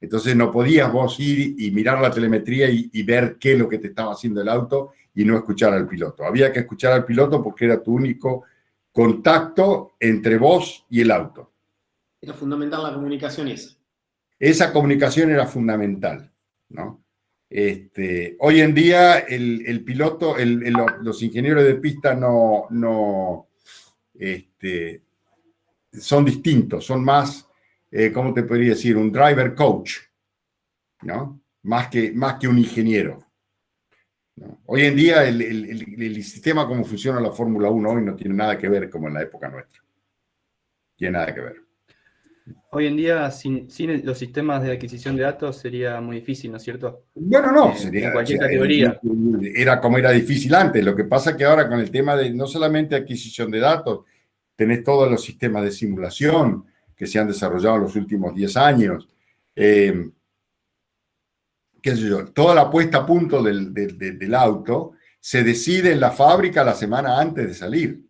B: Entonces no podías vos ir y mirar la telemetría y ver qué es lo que te estaba haciendo el auto y no escuchar al piloto. Había que escuchar al piloto porque era tu único contacto entre vos y el auto.
A: Era fundamental la comunicación esa.
B: Esa comunicación era fundamental, ¿no? Hoy en día el piloto, los ingenieros de pista son distintos, son más, ¿cómo te podría decir? Un driver coach, ¿no? Más que un ingeniero, ¿no? Hoy en día el sistema como funciona la Fórmula 1 hoy no tiene nada que ver como en la época nuestra. Tiene nada que ver.
D: Hoy en día, sin los sistemas de adquisición de datos, sería muy difícil, ¿no es cierto?
B: Bueno, no, sería,
D: en cualquier categoría.
B: Era como era difícil antes. Lo que pasa es que ahora con el tema de no solamente adquisición de datos, tenés todos los sistemas de simulación que se han desarrollado en los últimos 10 años. Qué sé yo, toda la puesta a punto del auto se decide en la fábrica la semana antes de salir.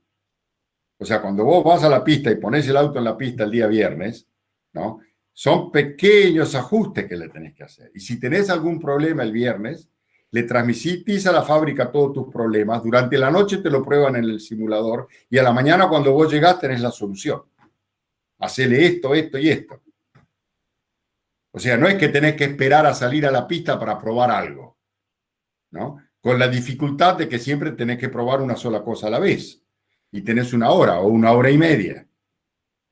B: O sea, cuando vos vas a la pista y pones el auto en la pista el día viernes, ¿no? Son pequeños ajustes que le tenés que hacer. Y si tenés algún problema el viernes, le transmitís a la fábrica todos tus problemas. Durante la noche te lo prueban en el simulador y a la mañana cuando vos llegás tenés la solución. Hacele esto, esto y esto. O sea, no es que tenés que esperar a salir a la pista para probar algo, ¿no? Con la dificultad de que siempre tenés que probar una sola cosa a la vez. Y tenés 1 hora o 1 hora y media,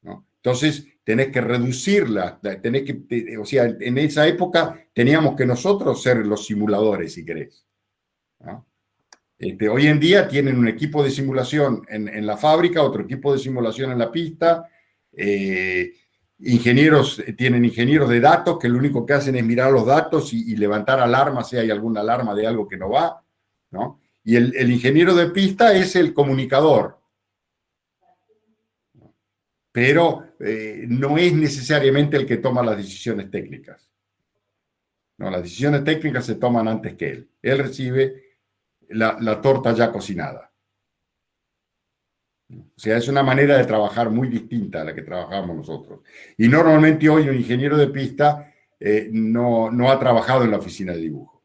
B: ¿no? Entonces, tenés que reducirla, o sea, en esa época teníamos que nosotros ser los simuladores, si querés, ¿no? Hoy en día tienen un equipo de simulación en la fábrica, otro equipo de simulación en la pista, tienen ingenieros de datos que lo único que hacen es mirar los datos y levantar alarmas si hay alguna alarma de algo que no va, ¿no? Y el ingeniero de pista es el comunicador. Pero no es necesariamente el que toma las decisiones técnicas. No, las decisiones técnicas se toman antes que él. Él recibe la torta ya cocinada. O sea, es una manera de trabajar muy distinta a la que trabajamos nosotros. Y normalmente hoy un ingeniero de pista no ha trabajado en la oficina de dibujo.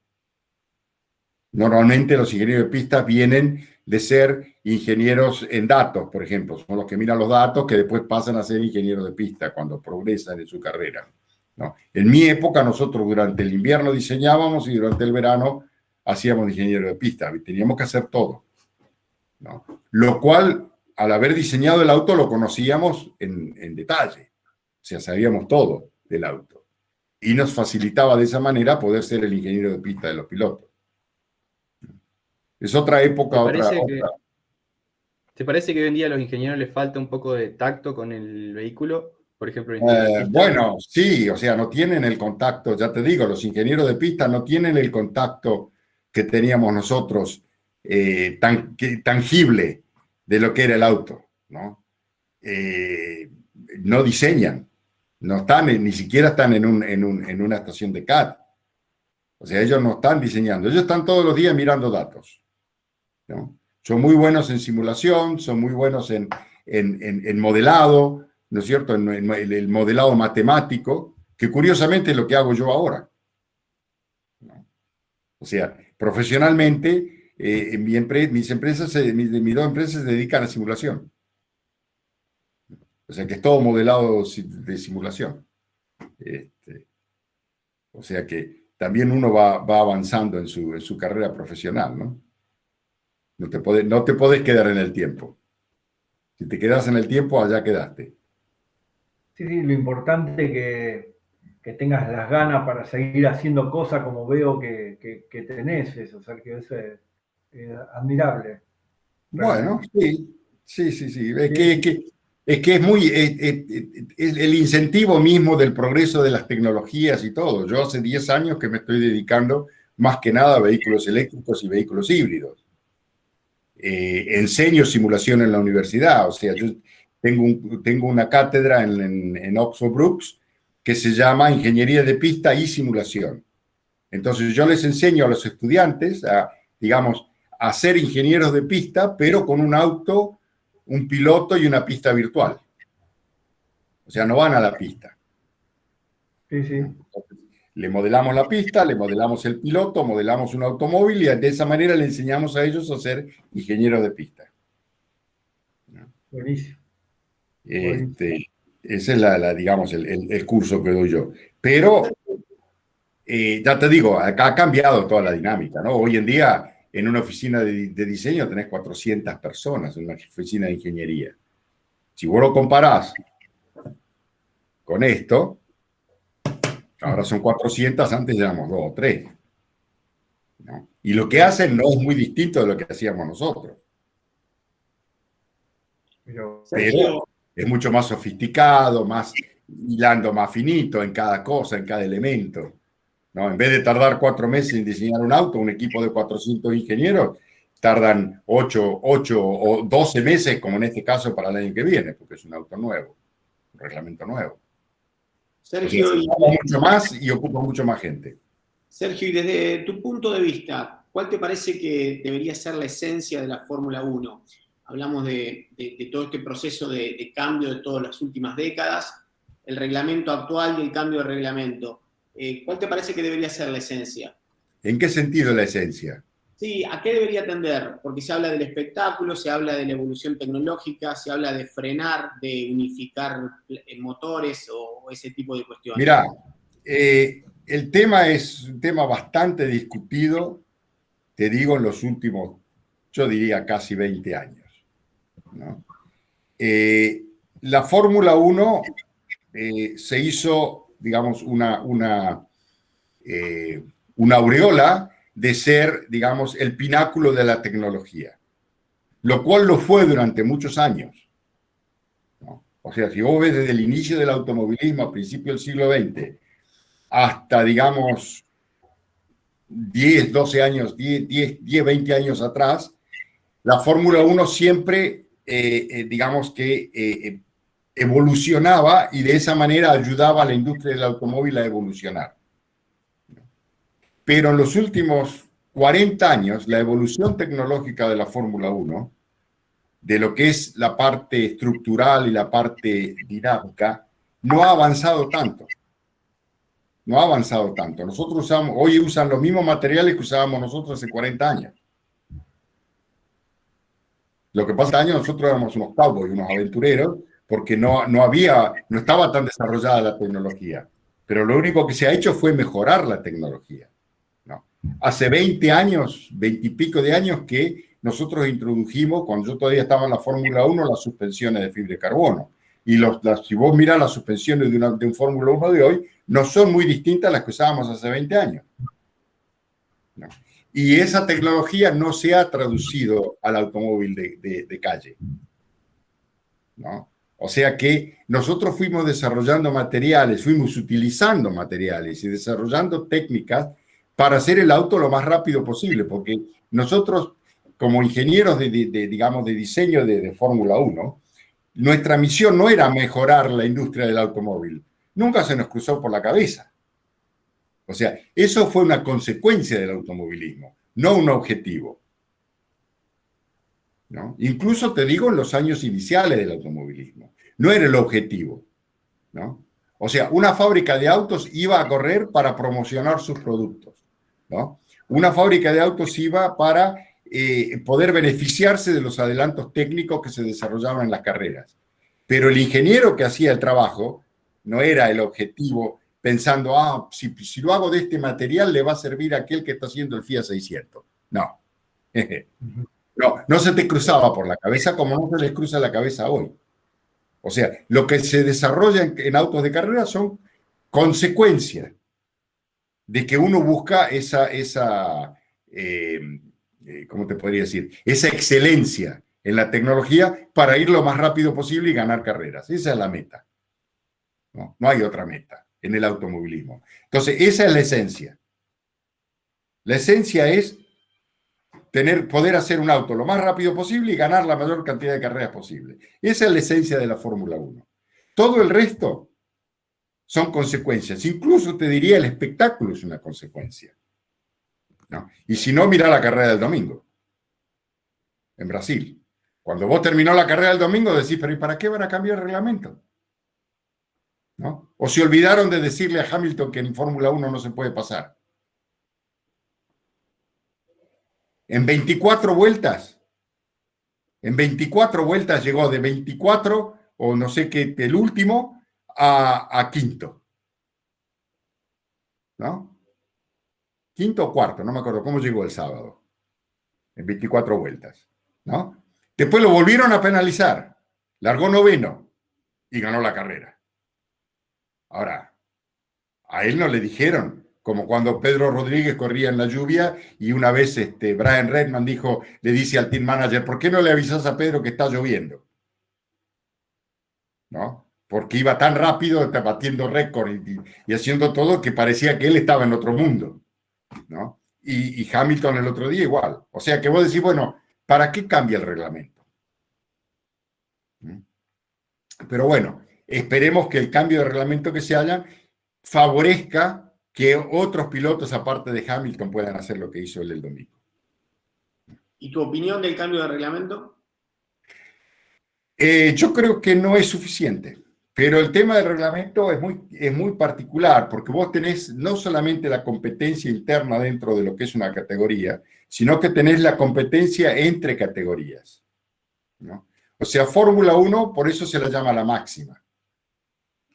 B: Normalmente los ingenieros de pista vienen de ser ingenieros en datos, por ejemplo. Son los que miran los datos que después pasan a ser ingenieros de pista cuando progresan en su carrera, ¿no? En mi época nosotros durante el invierno diseñábamos y durante el verano hacíamos ingeniero de pista. Teníamos que hacer todo, ¿no? Lo cual, al haber diseñado el auto, lo conocíamos en detalle. O sea, sabíamos todo del auto. Y nos facilitaba de esa manera poder ser el ingeniero de pista de los pilotos. Es otra época,
D: ¿Te parece que hoy en día a los ingenieros les falta un poco de tacto con el vehículo? Por ejemplo,
B: bueno, sí, o sea, no tienen el contacto, ya te digo, los ingenieros de pista no tienen el contacto que teníamos nosotros, tangible de lo que era el auto, ¿no? No diseñan, no están, ni siquiera están en una estación de CAD. O sea, ellos no están diseñando, ellos están todos los días mirando datos, ¿no? Son muy buenos en simulación, son muy buenos en modelado, ¿no es cierto? En el modelado matemático, que curiosamente es lo que hago yo ahora, ¿no? O sea, profesionalmente, mis dos empresas se dedican a simulación. O sea, que es todo modelado de simulación. O sea que también uno va avanzando en su carrera profesional, ¿no? No te podés quedar en el tiempo. Si te quedas en el tiempo, allá quedaste.
C: Sí, lo importante que tengas las ganas para seguir haciendo cosas como veo que tenés eso, Sergio, eso es admirable.
B: Bueno, sí. Es que Es que es muy, es el incentivo mismo del progreso de las tecnologías y todo. Yo hace 10 años que me estoy dedicando más que nada a vehículos eléctricos y vehículos híbridos. Enseño simulación en la universidad, o sea, yo tengo una cátedra en Oxford Brookes que se llama Ingeniería de Pista y Simulación. Entonces yo les enseño a los estudiantes digamos, a ser ingenieros de pista, pero con un auto, un piloto y una pista virtual. O sea, no van a la pista.
C: Sí, sí.
B: Entonces, le modelamos la pista, le modelamos el piloto, modelamos un automóvil y de esa manera le enseñamos a ellos a ser ingenieros de pista.
C: Buenísimo.
B: Ese es digamos, el curso que doy yo. Pero, ya te digo, acá ha cambiado toda la dinámica, ¿no? Hoy en día, en una oficina de diseño tenés 400 personas, en una oficina de ingeniería. Si vos lo comparás con esto, ahora son 400, antes éramos 2 o 3. ¿No? Y lo que hacen no es muy distinto de lo que hacíamos nosotros. Pero es mucho más sofisticado, más hilando más finito en cada cosa, en cada elemento. ¿No? En vez de tardar 4 meses en diseñar un auto, un equipo de 400 ingenieros tardan 8 o 12 meses, como en este caso para el año que viene, porque es un auto nuevo, un reglamento nuevo.
A: Sergio,
B: mucho más y ocupa mucho más gente.
A: Sergio, y desde tu punto de vista, ¿cuál te parece que debería ser la esencia de la Fórmula 1? Hablamos de todo este proceso de cambio de todas las últimas décadas, el reglamento actual y el cambio de reglamento. ¿Cuál te parece que debería ser la esencia?
B: ¿En qué sentido la esencia?
A: Sí, ¿a qué debería tender? Porque se habla del espectáculo, se habla de la evolución tecnológica, se habla de frenar, de unificar motores o ese tipo de cuestiones.
B: Mirá, el tema es un tema bastante discutido, te digo, en los últimos, yo diría casi 20 años. ¿No? La Fórmula 1 se hizo, digamos, una aureola de ser, digamos, el pináculo de la tecnología, lo cual lo fue durante muchos años. ¿No? O sea, si vos ves desde el inicio del automovilismo a principios del siglo XX hasta, digamos, 10, 12 años, 10, 20 años atrás, la Fórmula 1 siempre, digamos que evolucionaba y de esa manera ayudaba a la industria del automóvil a evolucionar. Pero en los últimos 40 años, la evolución tecnológica de la Fórmula 1, de lo que es la parte estructural y la parte dinámica, no ha avanzado tanto. No ha avanzado tanto. Nosotros hoy usan los mismos materiales que usábamos nosotros hace 40 años. Lo que pasa es que años nosotros éramos unos cowboys, unos aventureros, porque no estaba tan desarrollada la tecnología. Pero lo único que se ha hecho fue mejorar la tecnología. ¿No? Hace 20 años, 20 y pico de años que nosotros introdujimos, cuando yo todavía estaba en la Fórmula 1, las suspensiones de fibra de carbono. Y si vos mirás las suspensiones de un Fórmula 1 de hoy, no son muy distintas a las que usábamos hace 20 años. ¿No? Y esa tecnología no se ha traducido al automóvil de calle. ¿No? O sea que nosotros fuimos desarrollando materiales, fuimos utilizando materiales y desarrollando técnicas para hacer el auto lo más rápido posible, porque nosotros, como ingenieros digamos, de diseño de Fórmula 1, nuestra misión no era mejorar la industria del automóvil. Nunca se nos cruzó por la cabeza. O sea, eso fue una consecuencia del automovilismo, no un objetivo. ¿No? Incluso te digo en los años iniciales del automovilismo. No era el objetivo. ¿No? O sea, una fábrica de autos iba a correr para promocionar sus productos. ¿No? Una fábrica de autos iba para poder beneficiarse de los adelantos técnicos que se desarrollaban en las carreras. Pero el ingeniero que hacía el trabajo no era el objetivo pensando, si lo hago de este material le va a servir a aquel que está haciendo el Fiat 600. No. No se te cruzaba por la cabeza como no se les cruza la cabeza hoy. O sea, lo que se desarrolla en autos de carrera son consecuencias de que uno busca ¿cómo te podría decir? Esa excelencia en la tecnología para ir lo más rápido posible y ganar carreras. Esa es la meta. No, no hay otra meta en el automovilismo. Entonces, esa es la esencia. La esencia es poder hacer un auto lo más rápido posible y ganar la mayor cantidad de carreras posible. Esa es la esencia de la Fórmula 1. Todo el resto son consecuencias. Incluso te diría el espectáculo es una consecuencia, ¿no? Y si no, mira la carrera del domingo en Brasil. Cuando vos terminó la carrera del domingo decís, pero ¿y para qué van a cambiar el reglamento? ¿No? O se olvidaron de decirle a Hamilton que en Fórmula 1 no se puede pasar. En 24 vueltas llegó de 24, o no sé qué, el último, a quinto. ¿No? Quinto o cuarto, no me acuerdo cómo llegó el sábado. En 24 vueltas. ¿No? Después lo volvieron a penalizar. Largó noveno y ganó la carrera. Ahora, a él no le dijeron, como cuando Pedro Rodríguez corría en la lluvia y una vez Brian Redman le dice al team manager, ¿por qué no le avisas a Pedro que está lloviendo? ¿No? Porque iba tan rápido, batiendo récord y haciendo todo que parecía que él estaba en otro mundo, ¿no? Y Hamilton el otro día igual. O sea que vos decís, bueno, ¿para qué cambia el reglamento? Pero bueno, esperemos que el cambio de reglamento que se haya favorezca que otros pilotos, aparte de Hamilton, puedan hacer lo que hizo él el domingo.
A: ¿Y tu opinión del cambio de reglamento?
B: Yo creo que no es suficiente, pero el tema del reglamento es muy particular, porque vos tenés no solamente la competencia interna dentro de lo que es una categoría, sino que tenés la competencia entre categorías, ¿no? O sea, Fórmula 1, por eso se la llama la máxima.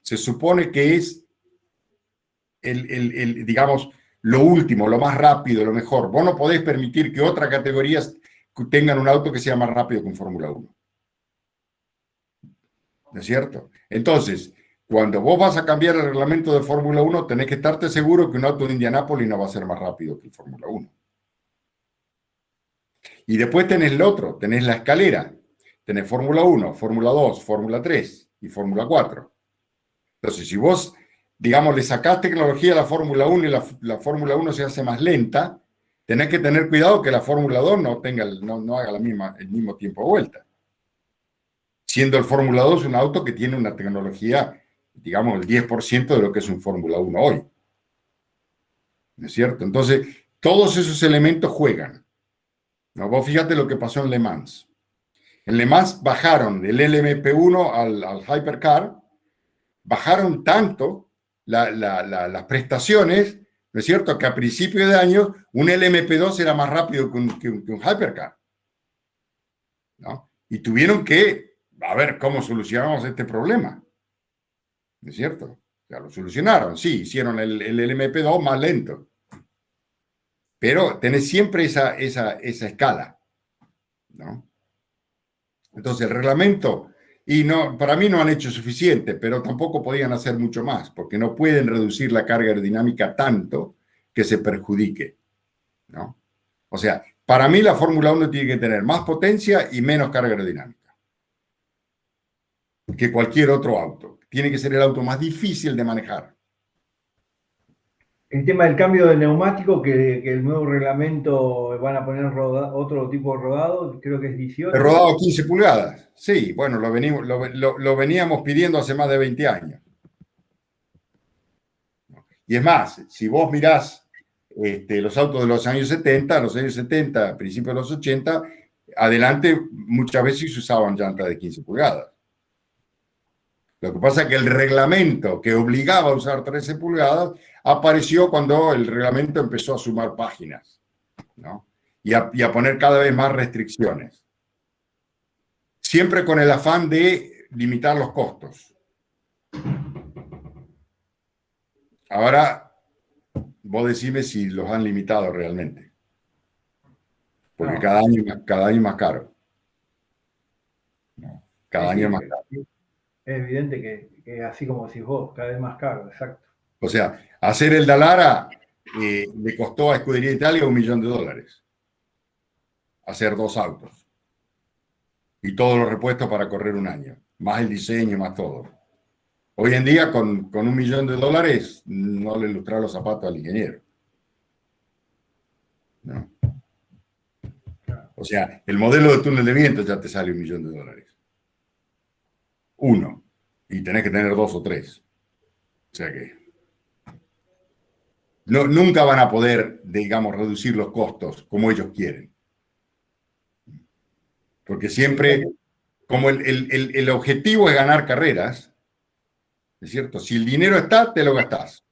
B: Se supone que es digamos, lo último, lo más rápido, lo mejor. Vos no podés permitir que otras categorías tengan un auto que sea más rápido que un Fórmula 1. ¿No es cierto? Entonces, cuando vos vas a cambiar el reglamento de Fórmula 1, tenés que estarte seguro que un auto de Indianápolis no va a ser más rápido que el Fórmula 1. Y después tenés el otro, tenés la escalera. Tenés Fórmula 1, Fórmula 2, Fórmula 3 y Fórmula 4. Entonces, si vos, digamos, le sacás tecnología a la Fórmula 1 y la Fórmula 1 se hace más lenta, tenés que tener cuidado que la Fórmula 2 no haga el mismo tiempo de vuelta. Siendo el Fórmula 2 un auto que tiene una tecnología, digamos, el 10% de lo que es un Fórmula 1 hoy. ¿No es cierto? Entonces, todos esos elementos juegan, ¿no? Vos fíjate lo que pasó en Le Mans. En Le Mans bajaron del LMP1 al Hypercar, bajaron tanto las prestaciones, ¿no es cierto?, que a principio de año un LMP2 era más rápido que un Hypercar, ¿no? Y tuvieron que, a ver, ¿cómo solucionamos este problema? ¿No es cierto? Ya lo solucionaron, sí, hicieron el LMP2 más lento. Pero tenés siempre esa escala, ¿no? Entonces el reglamento, y no, para mí no han hecho suficiente, pero tampoco podían hacer mucho más, porque no pueden reducir la carga aerodinámica tanto que se perjudique, ¿no? O sea, para mí la Fórmula 1 tiene que tener más potencia y menos carga aerodinámica que cualquier otro auto. Tiene que ser el auto más difícil de manejar.
C: El tema del cambio de neumático, que el nuevo reglamento van a poner otro tipo de rodado, creo que es 18.
B: El rodado 15 pulgadas, sí, bueno, lo veníamos pidiendo hace más de 20 años. Y es más, si vos mirás los autos de los años 70, principios de los 80, adelante muchas veces se usaban llantas de 15 pulgadas. Lo que pasa es que el reglamento que obligaba a usar 13 pulgadas apareció cuando el reglamento empezó a sumar páginas, ¿no? Y a poner cada vez más restricciones. Siempre con el afán de limitar los costos. Ahora, vos decime si los han limitado realmente. Porque no. cada año más caro. ¿No? Cada año más caro.
C: Es evidente que así como decís vos, cada vez más caro, exacto.
B: O sea, hacer el Dallara le costó a Escudería Italia $1 millón. Hacer 2 autos. y todos los repuestos para correr un año, más el diseño, más todo. Hoy en día, con $1 millón no le ilustrar los zapatos al ingeniero. ¿No? O sea, el modelo de túnel de viento ya te sale $1 millón. Uno. Y tenés que tener 2 o 3. O sea que nunca van a poder, digamos, reducir los costos como ellos quieren. Porque siempre, como el objetivo es ganar carreras, ¿es cierto? Si el dinero está, te lo gastás.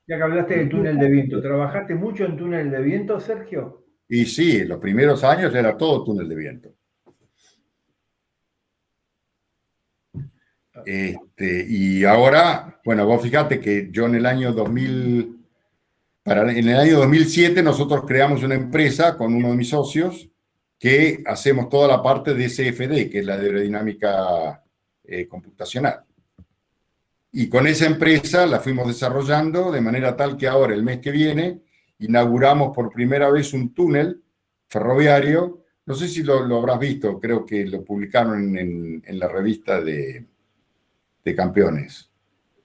C: Ya que hablaste del túnel de viento, ¿trabajaste mucho en túnel de viento, Sergio?
B: Y sí, en los primeros años era todo túnel de viento. Y ahora, bueno, vos fíjate que yo en el año 2007 nosotros creamos una empresa con uno de mis socios que hacemos toda la parte de CFD, que es la de aerodinámica computacional. Y con esa empresa la fuimos desarrollando de manera tal que ahora, el mes que viene, inauguramos por primera vez un túnel ferroviario. No sé si lo habrás visto, creo que lo publicaron en la revista de Campeones.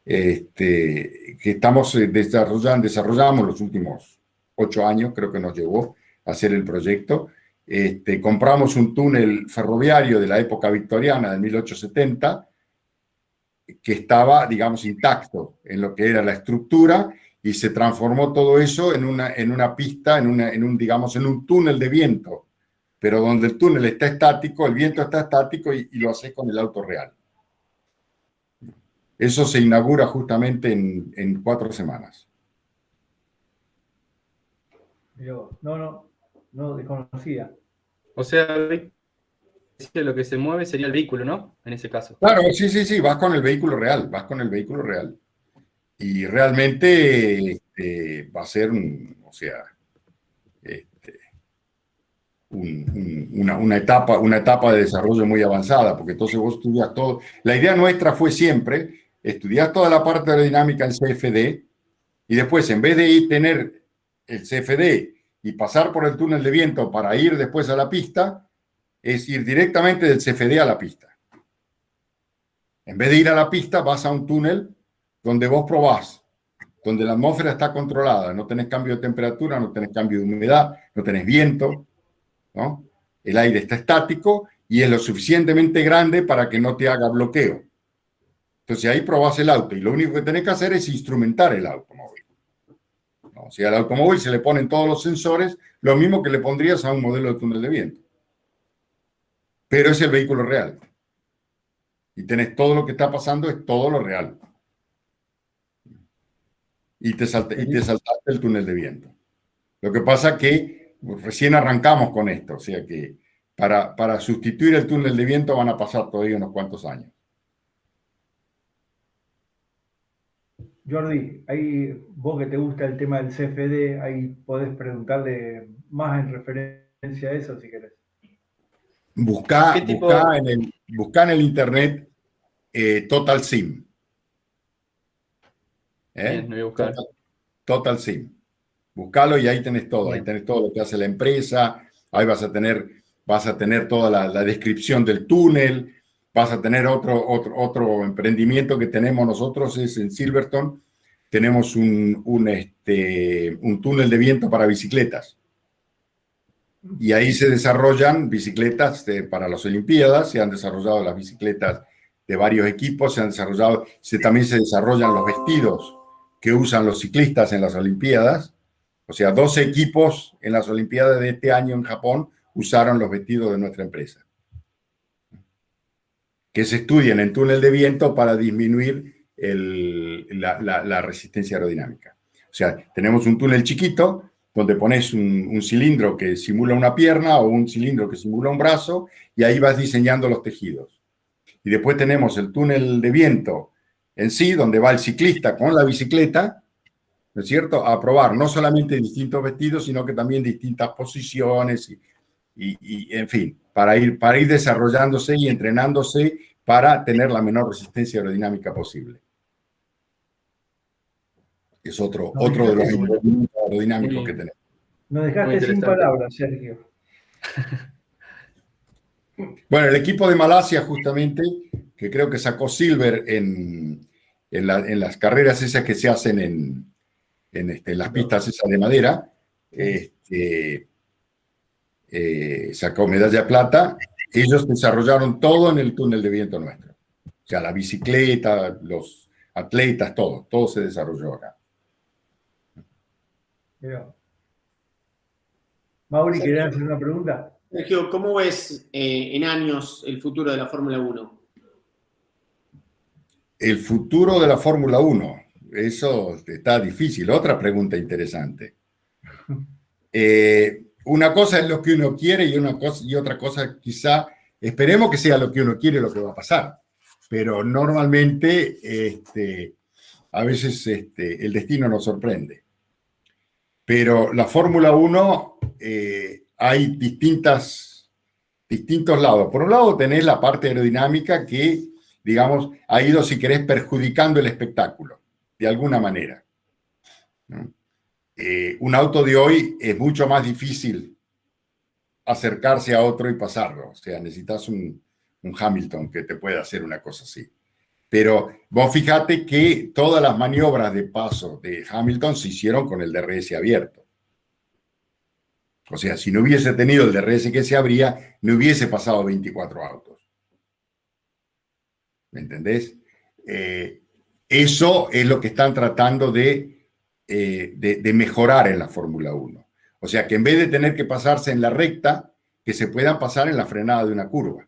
B: Que estamos desarrollamos los últimos 8 años, creo que nos llevó a hacer el proyecto. Compramos un túnel ferroviario de la época victoriana, de 1870, que estaba, digamos, intacto en lo que era la estructura, y se transformó todo eso en una pista, en un túnel de viento, pero donde el túnel está estático, el viento está estático y lo haces con el auto real. Eso se inaugura justamente en 4 semanas.
C: Yo, no desconocía.
D: O sea, lo que se mueve sería el vehículo, ¿no? En ese caso.
B: Claro, sí, vas con el vehículo real, Y realmente va a ser una etapa de desarrollo muy avanzada, porque entonces vos estudias todo. La idea nuestra fue siempre estudiar toda la parte aerodinámica en CFD, y después, en vez de tener el CFD y pasar por el túnel de viento para ir después a la pista, es ir directamente del CFD a la pista. En vez de ir a la pista, vas a un túnel donde vos probás, donde la atmósfera está controlada, no tenés cambio de temperatura, no tenés cambio de humedad, no tenés viento, ¿no? El aire está estático y es lo suficientemente grande para que no te haga bloqueo. Entonces ahí probás el auto, y lo único que tenés que hacer es instrumentar el automóvil, ¿no? O sea, al automóvil se le ponen todos los sensores, lo mismo que le pondrías a un modelo de túnel de viento. Pero es el vehículo real. Y tenés todo lo que está pasando, es todo lo real. Y te saltaste el túnel de viento. Lo que pasa es que recién arrancamos con esto, o sea que para sustituir el túnel de viento van a pasar todavía unos cuantos años.
C: Jordi, ahí vos que te gusta el tema del CFD, ahí podés preguntarle más en referencia a eso si querés.
B: Buscá en el internet Total Sim.
D: Bien, me voy a buscar.
B: Total Sim. Buscalo y ahí tenés todo. Bien. Ahí tenés todo lo que hace la empresa. Ahí vas a tener toda la descripción del túnel. Vas a tener otro emprendimiento que tenemos nosotros, es en Silverstone. Tenemos un túnel de viento para bicicletas. Y ahí se desarrollan bicicletas para las Olimpiadas. Se han desarrollado las bicicletas de varios equipos. También se desarrollan los vestidos que usan los ciclistas en las Olimpiadas. O sea, 12 equipos en las Olimpiadas de este año en Japón usaron los vestidos de nuestra empresa, que se estudian en túnel de viento para disminuir la resistencia aerodinámica. O sea, tenemos un túnel chiquito donde pones un cilindro que simula una pierna o un cilindro que simula un brazo, y ahí vas diseñando los tejidos. Y después tenemos el túnel de viento en sí, donde va el ciclista con la bicicleta, ¿no es cierto?, a probar no solamente distintos vestidos, sino que también distintas posiciones y en fin, para ir desarrollándose y entrenándose para tener la menor resistencia aerodinámica posible. Es otro de los instrumentos aerodinámicos que tenemos.
C: Nos dejaste sin palabras, Sergio.
B: Bueno, el equipo de Malasia, justamente, que creo que sacó silver en las carreras esas que se hacen en las pistas esas de madera, sacó medalla de plata. Ellos desarrollaron todo en el túnel de viento nuestro. O sea, la bicicleta, los atletas, todo se desarrolló acá.
C: Mauri, ¿querías hacer una pregunta?
A: Sergio, ¿cómo ves en años el futuro de la Fórmula 1?
B: El futuro de la Fórmula 1, eso está difícil. Otra pregunta interesante. Una cosa es lo que uno quiere y otra cosa quizá, esperemos que sea lo que uno quiere lo que va a pasar. Pero normalmente a veces el destino nos sorprende. Pero la Fórmula 1 hay distintos lados. Por un lado tenés la parte aerodinámica que, digamos, ha ido, si querés, perjudicando el espectáculo, de alguna manera, ¿no? Un auto de hoy es mucho más difícil acercarse a otro y pasarlo. O sea, necesitas un Hamilton que te pueda hacer una cosa así. Pero vos fíjate que todas las maniobras de paso de Hamilton se hicieron con el DRS abierto. O sea, si no hubiese tenido el DRS que se abría, no hubiese pasado 24 autos. ¿Me entendés? Eso es lo que están tratando de mejorar en la Fórmula 1. O sea, que en vez de tener que pasarse en la recta, que se puedan pasar en la frenada de una curva.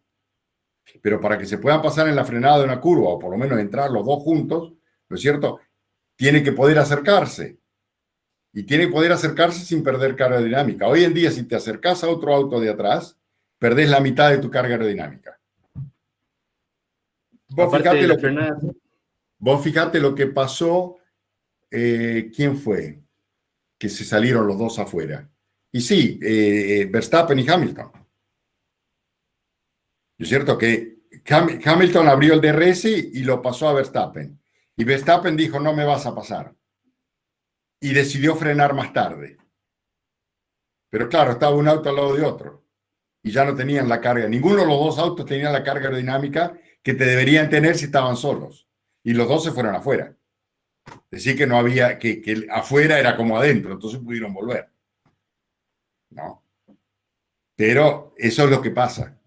B: Pero para que se puedan pasar en la frenada de una curva, o por lo menos entrar los dos juntos, ¿no es cierto? Tiene que poder acercarse. Y tiene que poder acercarse sin perder carga aerodinámica. Hoy en día, si te acercás a otro auto de atrás, perdés la mitad de tu carga aerodinámica. Vos fijate lo que pasó. ¿Quién fue? Que se salieron los dos afuera. Y sí, Verstappen y Hamilton. ¿No es cierto? Que Hamilton abrió el DRS y lo pasó a Verstappen. Y Verstappen dijo, no me vas a pasar. Y decidió frenar más tarde. Pero claro, estaba un auto al lado de otro. Y ya no tenían la carga. Ninguno de los dos autos tenía la carga aerodinámica que te deberían tener si estaban solos. Y los dos se fueron afuera. Decir que no había, que afuera era como adentro, entonces pudieron volver. No. Pero eso es lo que pasa.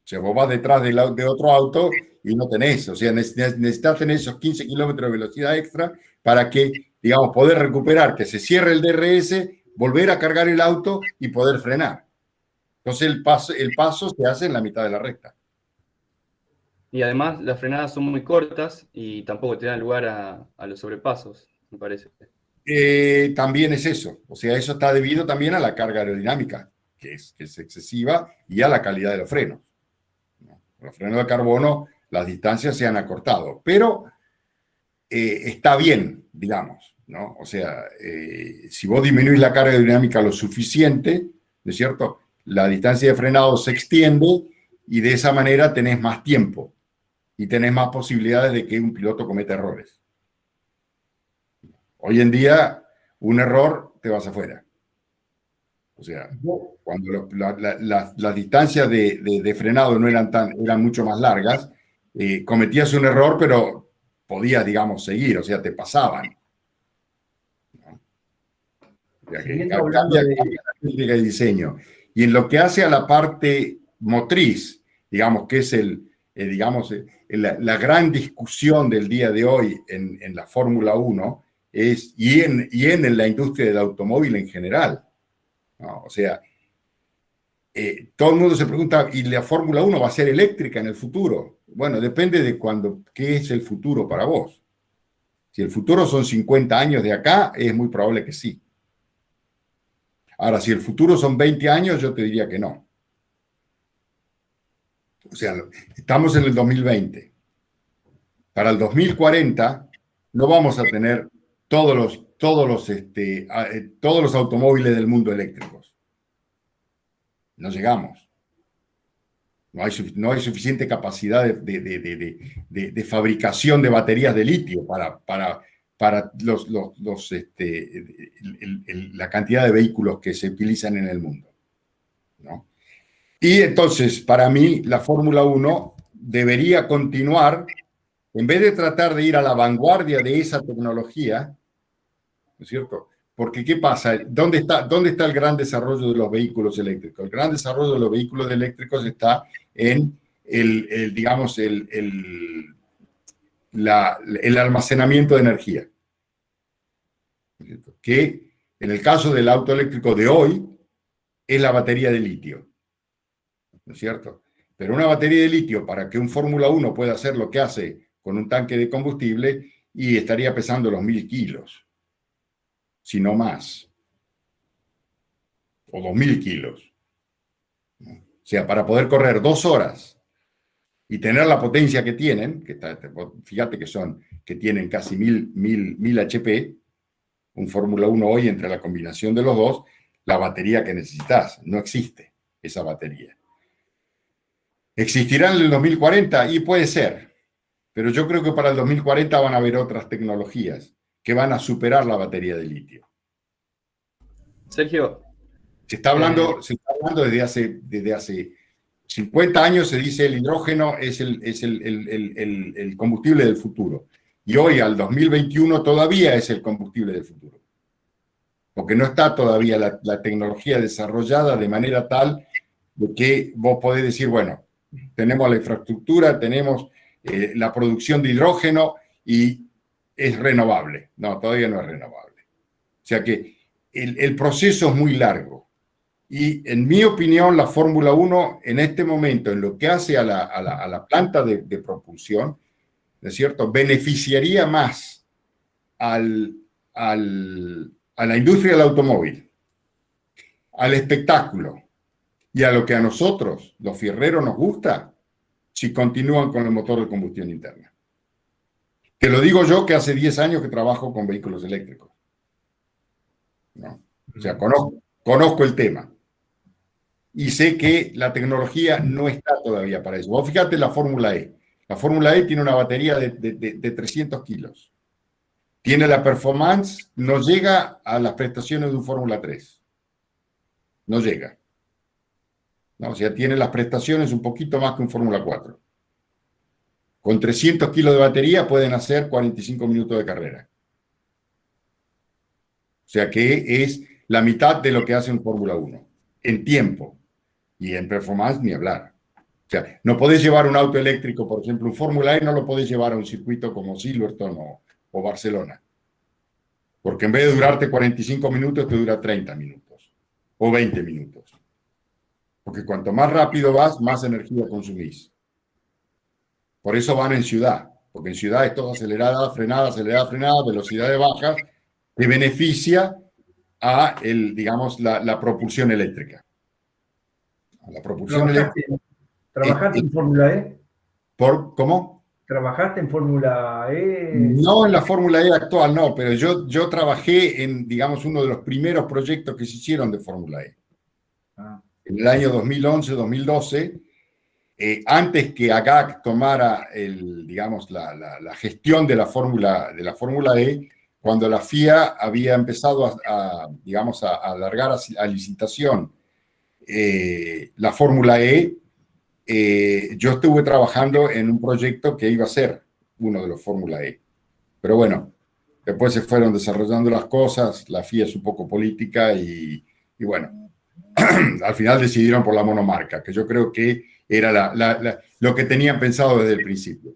B: O sea, vos vas detrás de otro auto y no tenés. O sea, necesitas tener esos 15 kilómetros de velocidad extra para que, digamos, poder recuperar, que se cierre el DRS, volver a cargar el auto y poder frenar. Entonces el paso se hace en la mitad de la recta.
D: Y además las frenadas son muy cortas y tampoco te dan lugar a los sobrepasos, me parece.
B: También es eso. O sea, eso está debido también a la carga aerodinámica, que es excesiva, y a la calidad de los frenos. Los frenos de carbono, las distancias se han acortado, pero está bien, digamos, ¿no? O sea, si vos disminuís la carga aerodinámica lo suficiente, ¿no es cierto? La distancia de frenado se extiende y de esa manera tenés más tiempo y tenés más posibilidades de que un piloto cometa errores. Hoy en día, un error, te vas afuera. O sea, cuando las distancias de frenado no eran mucho más largas, cometías un error, pero podías, digamos, seguir, o sea, te pasaban. ¿No? O sea, que cambia la técnica de diseño. Y en lo que hace a la parte motriz, digamos, que es la gran discusión del día de hoy en la Fórmula 1 y en la industria del automóvil en general. ¿No? O sea, todo el mundo se pregunta, ¿y la Fórmula 1 va a ser eléctrica en el futuro? Bueno, depende de qué es el futuro para vos. Si el futuro son 50 años de acá, es muy probable que sí. Ahora, si el futuro son 20 años, yo te diría que no. O sea, estamos en el 2020. Para el 2040 no vamos a tener todos los automóviles del mundo eléctricos. No llegamos. No hay suficiente capacidad de fabricación de baterías de litio para la cantidad de vehículos que se utilizan en el mundo, ¿no? Y entonces, para mí, la Fórmula 1 debería continuar, en vez de tratar de ir a la vanguardia de esa tecnología, ¿no es cierto? Porque, ¿qué pasa? ¿Dónde está el gran desarrollo de los vehículos eléctricos? El gran desarrollo de los vehículos eléctricos está en digamos, el almacenamiento de energía. Que en el caso del auto eléctrico de hoy es la batería de litio. ¿No es cierto? Pero una batería de litio, para que un Fórmula 1 pueda hacer lo que hace con un tanque de combustible, y estaría pesando los 1000 kilos, si no más, o 2000 kilos. O sea, para poder correr 2 horas y tener la potencia que tienen, fíjate que tienen casi 1000 HP, un Fórmula 1 hoy, entre la combinación de los dos, la batería que necesitas, no existe esa batería. ¿Existirá en el 2040? Y puede ser, pero yo creo que para el 2040 van a haber otras tecnologías que van a superar la batería de litio.
D: Sergio.
B: Se está hablando desde hace 50 años, se dice el hidrógeno es el combustible del futuro. Y hoy, al 2021, todavía es el combustible del futuro. Porque no está todavía la tecnología desarrollada de manera tal de que vos podés decir, bueno, tenemos la infraestructura, tenemos la producción de hidrógeno y es renovable. No, todavía no es renovable. O sea que el proceso es muy largo. Y en mi opinión, la Fórmula 1 en este momento, en lo que hace a la planta de propulsión, ¿no es cierto?, beneficiaría más a la industria del automóvil, al espectáculo y a lo que a nosotros, los fierreros, nos gusta, si continúan con el motor de combustión interna. Que lo digo yo, que hace 10 años que trabajo con vehículos eléctricos, ¿no? O sea, conozco el tema. Y sé que la tecnología no está todavía para eso. Vos fíjate la Fórmula E. La Fórmula E tiene una batería de 300 kilos. Tiene la performance, no llega a las prestaciones de un Fórmula 3. No llega. No, o sea, tiene las prestaciones un poquito más que un Fórmula 4. Con 300 kilos de batería pueden hacer 45 minutos de carrera. O sea que es la mitad de lo que hace un Fórmula 1. En tiempo. Y en performance ni hablar. O sea, no podés llevar un auto eléctrico, por ejemplo, un Fórmula E no lo podés llevar a un circuito como Silverstone o Barcelona. Porque en vez de durarte 45 minutos, te dura 30 minutos. O 20 minutos. Porque cuanto más rápido vas, más energía consumís. Por eso van en ciudad. Porque en ciudad es todo acelerada, frenada, velocidades bajas, que beneficia a digamos, la propulsión eléctrica. La propulsión eléctrica.
C: ¿Trabajaste en Fórmula E?
B: ¿Cómo?
C: ¿Trabajaste en Fórmula E?
B: No en la Fórmula E actual, no, pero yo trabajé en, digamos, uno de los primeros proyectos que se hicieron de Fórmula E. En el año 2011, 2012, antes que AGAC tomara digamos, la gestión de la Fórmula E, cuando la FIA había empezado digamos, a largar a licitación la Fórmula E, yo estuve trabajando en un proyecto que iba a ser uno de los Fórmula E. Pero bueno, después se fueron desarrollando las cosas, la FIA es un poco política y bueno, al final decidieron por la monomarca, que yo creo que era lo que tenían pensado desde el principio.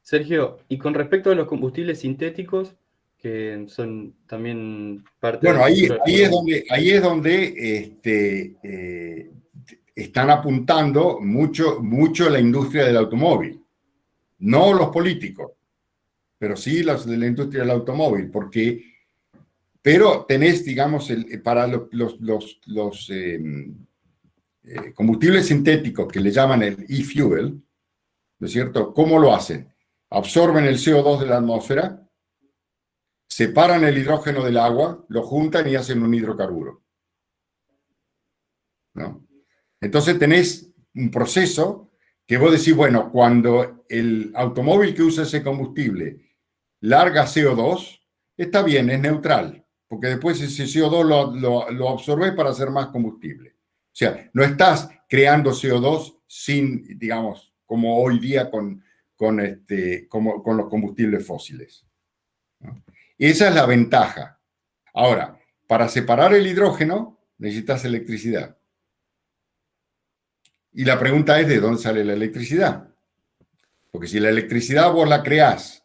D: Sergio, y con respecto a los combustibles sintéticos, que son también parte
B: bueno,
D: de...
B: ahí es donde están apuntando mucho la industria del automóvil. No los políticos, pero sí los de la industria del automóvil, pero tenés, digamos, para los combustibles sintéticos que le llaman el e-fuel, ¿no es cierto? ¿Cómo lo hacen? Absorben el CO2 de la atmósfera, separan el hidrógeno del agua, lo juntan y hacen un hidrocarburo, ¿no? Entonces tenés un proceso que vos decís, bueno, cuando el automóvil que usa ese combustible larga CO2, está bien, es neutral, porque después ese CO2 lo absorbes para hacer más combustible. O sea, no estás creando CO2 sin, digamos, como hoy día con los combustibles fósiles, ¿no? Esa es la ventaja. Ahora, para separar el hidrógeno necesitas electricidad. Y la pregunta es, ¿de dónde sale la electricidad? Porque si la electricidad vos la creás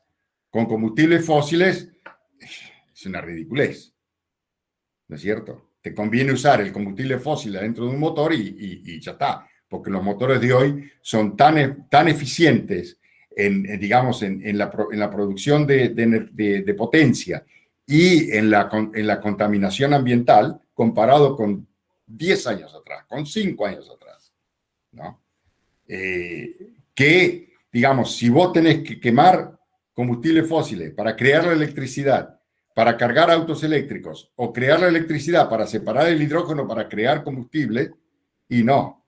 B: con combustibles fósiles, es una ridiculez, ¿no es cierto? Te conviene usar el combustible fósil dentro de un motor y ya está, porque los motores de hoy son tan eficientes digamos, en la producción de potencia y en la contaminación ambiental comparado con 10 años atrás, con 5 años atrás, ¿no? Que, digamos, si vos tenés que quemar combustibles fósiles para crear la electricidad, para cargar autos eléctricos, o crear la electricidad para separar el hidrógeno para crear combustible, y no.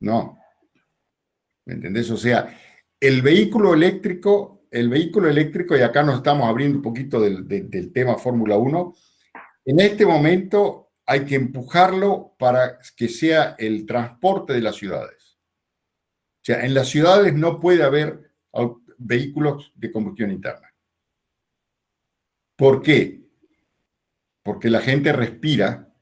B: ¿Me entendés? O sea, el vehículo eléctrico, y acá nos estamos abriendo un poquito del tema Fórmula 1, en este momento hay que empujarlo para que sea el transporte de las ciudades. O sea, en las ciudades no puede haber vehículos de combustión interna. ¿Por qué? Porque la gente respira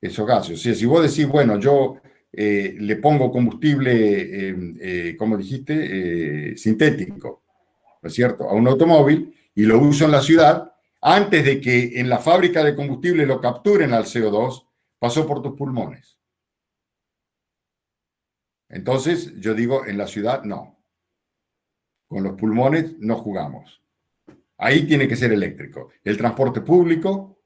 B: esos gases. O sea, si vos decís, bueno, yo le pongo combustible, como dijiste, sintético, ¿no es cierto?, a un automóvil y lo uso en la ciudad, antes de que en la fábrica de combustible lo capturen al CO2, pasó por tus pulmones. Entonces, yo digo, en la ciudad no. Con los pulmones no jugamos. Ahí tiene que ser eléctrico. El transporte público,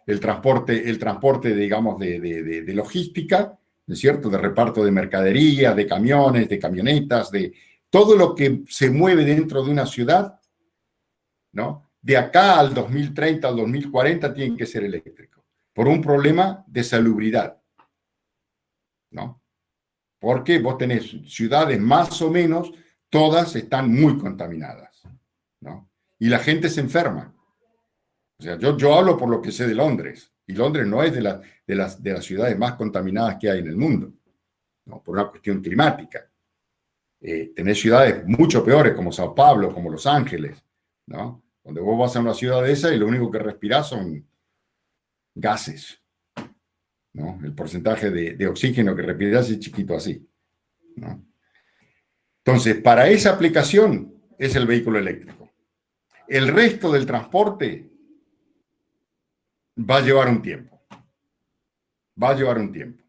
B: el transporte digamos, de logística, ¿no es cierto?, de reparto de mercadería, de camiones, de camionetas, de todo lo que se mueve dentro de una ciudad, ¿no? De acá al 2030, al 2040, tiene que ser eléctrico, por un problema de salubridad, ¿no? Porque vos tenés ciudades más o menos, todas están muy contaminadas, ¿no? Y la gente se enferma. O sea, yo hablo por lo que sé de Londres, y Londres no es de las ciudades más contaminadas que hay en el mundo, ¿no?, por una cuestión climática. Tenés ciudades mucho peores como Sao Paulo, como Los Ángeles, ¿no?, donde vos vas a una ciudad de esa y lo único que respirás son gases, ¿no? El porcentaje de oxígeno que respirás es chiquito así, ¿no? Entonces, para esa aplicación es el vehículo eléctrico. El resto del transporte va a llevar un tiempo. Va a llevar un tiempo.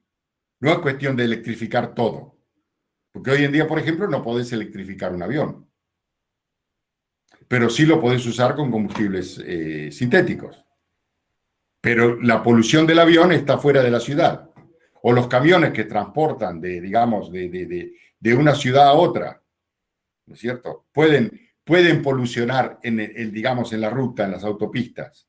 B: No es cuestión de electrificar todo. Porque hoy en día, por ejemplo, no podés electrificar un avión. Pero sí lo podés usar con combustibles sintéticos. Pero la polución del avión está fuera de la ciudad. O los camiones que transportan digamos, de una ciudad a otra, ¿no es cierto?, pueden polucionar digamos, en la ruta, en las autopistas.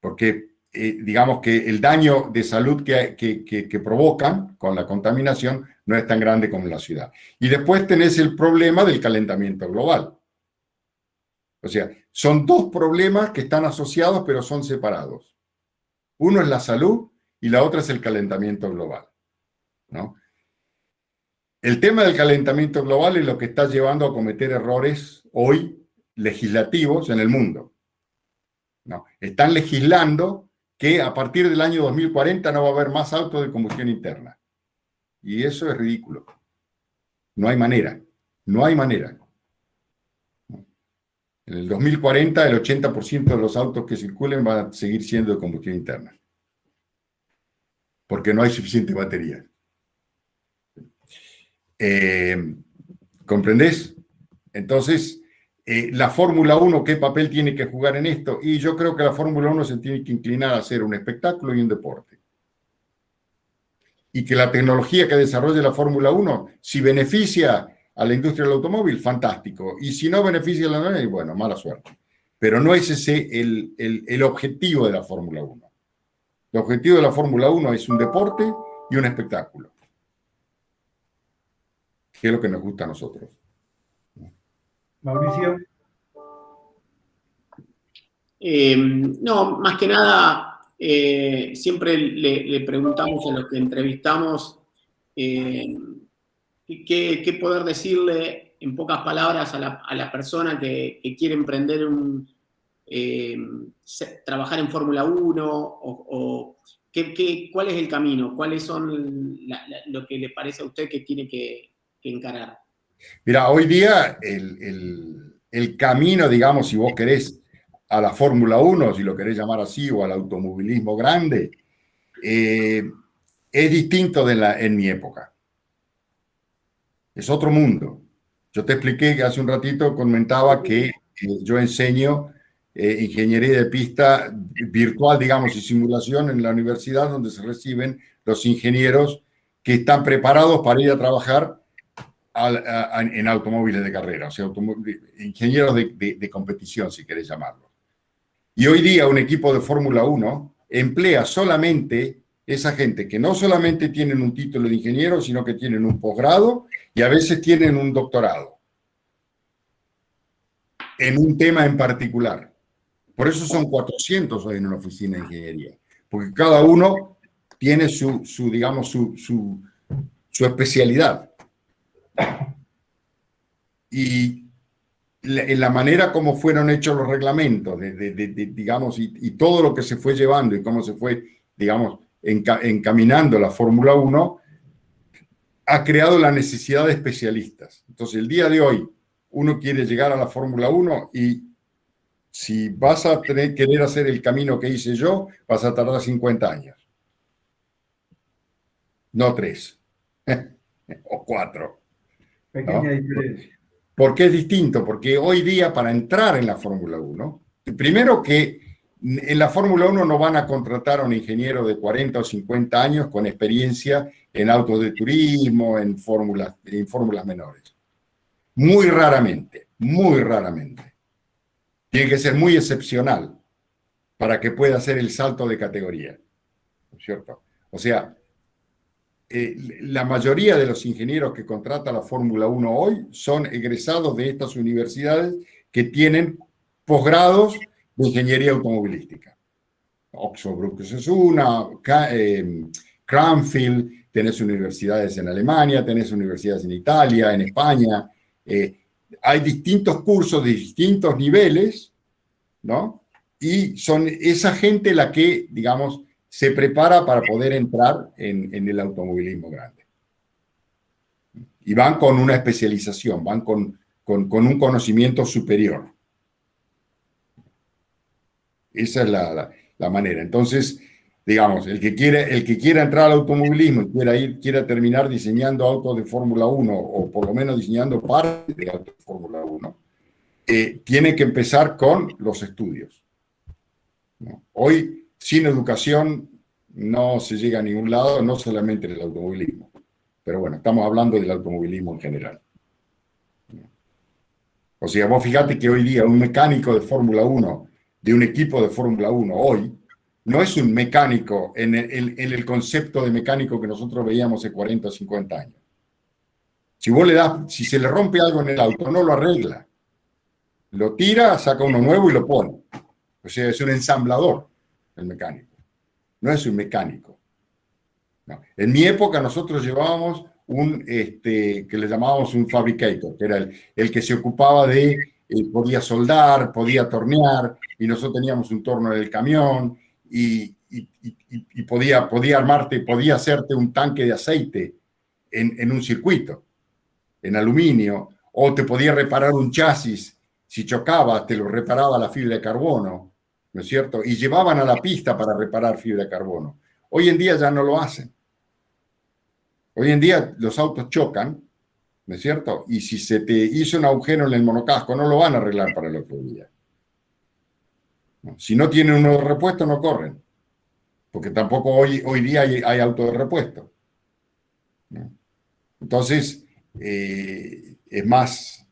B: Porque digamos que el daño de salud que provocan con la contaminación no es tan grande como en la ciudad. Y después tenés el problema del calentamiento global. O sea, son dos problemas que están asociados pero son separados. Uno es la salud y la otra es el calentamiento global, ¿no? El tema del calentamiento global es lo que está llevando a cometer errores hoy legislativos en el mundo, ¿no? Están legislando que a partir del año 2040 no va a haber más autos de combustión interna. Y eso es ridículo. No hay manera. No hay manera. En el 2040 el 80% de los autos que circulen van a seguir siendo de combustión interna. Porque no hay suficiente batería. ¿Comprendés? Entonces, la Fórmula 1, ¿qué papel tiene que jugar en esto? Y yo creo que la Fórmula 1 se tiene que inclinar a hacer un espectáculo y un deporte. Y que la tecnología que desarrolle la Fórmula 1, si beneficia a la industria del automóvil, fantástico. Y si no beneficia a la bueno, mala suerte. Pero no es ese el objetivo de la Fórmula 1. El objetivo de la Fórmula 1 es un deporte y un espectáculo, que es lo que nos gusta a nosotros.
C: Mauricio.
A: No, más que nada, siempre le preguntamos a los que entrevistamos qué poder decirle en pocas palabras a la persona que quiere emprender trabajar en Fórmula 1 o cuál es el camino, cuáles son lo que le parece a usted que tiene que encarar.
B: Mira, hoy día el camino, digamos, si vos querés, a la Fórmula 1, si lo querés llamar así, o al automovilismo grande, es distinto en mi época. Es otro mundo. Yo te expliqué que hace un ratito comentaba que yo enseño ingeniería de pista virtual, digamos, y simulación en la universidad donde se reciben los ingenieros que están preparados para ir a trabajar en automóviles de carrera, o sea, ingenieros de competición, si querés llamarlo. Y hoy día un equipo de Fórmula 1 emplea solamente esa gente que no solamente tienen un título de ingeniero, sino que tienen un posgrado y a veces tienen un doctorado en un tema en particular. Por eso son 400 hoy en una oficina de ingeniería, porque cada uno tiene digamos, su especialidad. Y en la manera como fueron hechos los reglamentos, digamos, y todo lo que se fue llevando y cómo se fue, digamos, encaminando la Fórmula 1, ha creado la necesidad de especialistas. Entonces, el día de hoy, uno quiere llegar a la Fórmula 1 y si vas a querer hacer el camino que hice yo, vas a tardar 50 años. No 3 o 4.
C: Pequeña diferencia.
B: ¿Por qué es distinto? Porque hoy día para entrar en la Fórmula 1, primero que en la Fórmula 1 no van a contratar a un ingeniero de 40 o 50 años con experiencia en autos de turismo, en fórmulas menores. Muy raramente, muy raramente. Tiene que ser muy excepcional para que pueda hacer el salto de categoría, ¿no es cierto? O sea, la mayoría de los ingenieros que contrata la Fórmula 1 hoy son egresados de estas universidades que tienen posgrados de ingeniería automovilística. Oxford Brookes es una, Cranfield, tenés universidades en Alemania, tenés universidades en Italia, en España. Hay distintos cursos de distintos niveles, ¿no? Y son esa gente la que, digamos, se prepara para poder entrar en el automovilismo grande. Y van con una especialización, van con un conocimiento superior. Esa es la manera. Entonces, digamos, el que quiera entrar al automovilismo y quiera terminar diseñando autos de Fórmula 1 o por lo menos diseñando partes de autos de Fórmula 1, tiene que empezar con los estudios, ¿no? Hoy, sin educación, no se llega a ningún lado, no solamente en el automovilismo. Pero bueno, estamos hablando del automovilismo en general. O sea, vos fíjate que hoy día un mecánico de Fórmula 1, de un equipo de Fórmula 1 hoy, no es un mecánico en el concepto de mecánico que nosotros veíamos hace 40 o 50 años. Si se le rompe algo en el auto, no lo arregla. Lo tira, saca uno nuevo y lo pone. O sea, es un ensamblador el mecánico. No es un mecánico. No. En mi época nosotros llevábamos que le llamábamos un fabricator, que era el que se ocupaba de, podía soldar, podía tornear, y nosotros teníamos un torno en el camión, y podía armarte, podía hacerte un tanque de aceite en un circuito, en aluminio, o te podía reparar un chasis, si chocaba, te lo reparaba la fibra de carbono, ¿no es cierto? Y llevaban a la pista para reparar fibra de carbono. Hoy en día ya no lo hacen. Hoy en día los autos chocan, ¿no es cierto? Y si se te hizo un agujero en el monocasco, no lo van a arreglar para el otro día. ¿No? Si no tienen uno de repuesto, no corren. Porque tampoco hoy día hay auto de repuesto, ¿no? Entonces, es más,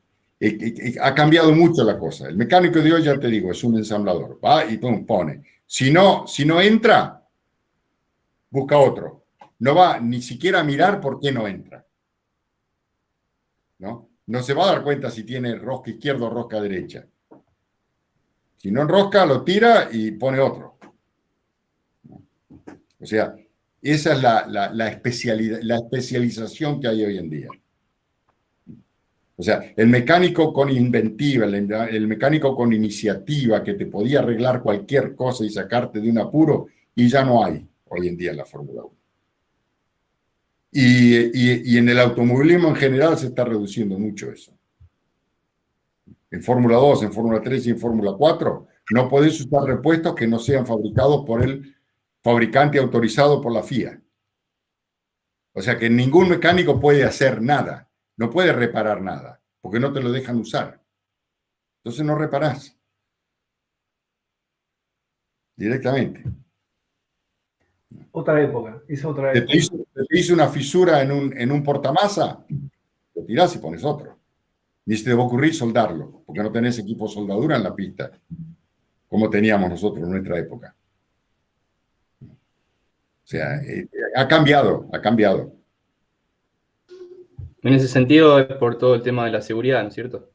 B: ha cambiado mucho la cosa. El mecánico de hoy, ya te digo, es un ensamblador. Va y pum, pone. Si no entra, busca otro. No va ni siquiera a mirar por qué no entra, ¿no? No se va a dar cuenta si tiene rosca izquierda o rosca derecha. Si no enrosca, lo tira y pone otro. O sea, esa es la especialización que hay hoy en día. O sea, el mecánico con inventiva, el mecánico con iniciativa que te podía arreglar cualquier cosa y sacarte de un apuro, y ya no hay hoy en día en la Fórmula 1. Y en el automovilismo en general se está reduciendo mucho eso. En Fórmula 2, en Fórmula 3 y en Fórmula 4, no podés usar repuestos que no sean fabricados por el fabricante autorizado por la FIA. O sea que ningún mecánico puede hacer nada, no puede reparar nada, porque no te lo dejan usar. Entonces no reparás. Directamente.
C: Otra época, es otra época.
B: Te hizo una fisura en un portamasa, lo tirás y pones otro. Ni se te va a ocurrir soldarlo, porque no tenés equipo de soldadura en la pista, como teníamos nosotros en nuestra época. O sea, ha cambiado, ha cambiado.
D: En ese sentido es por todo el tema de la seguridad, ¿no es cierto?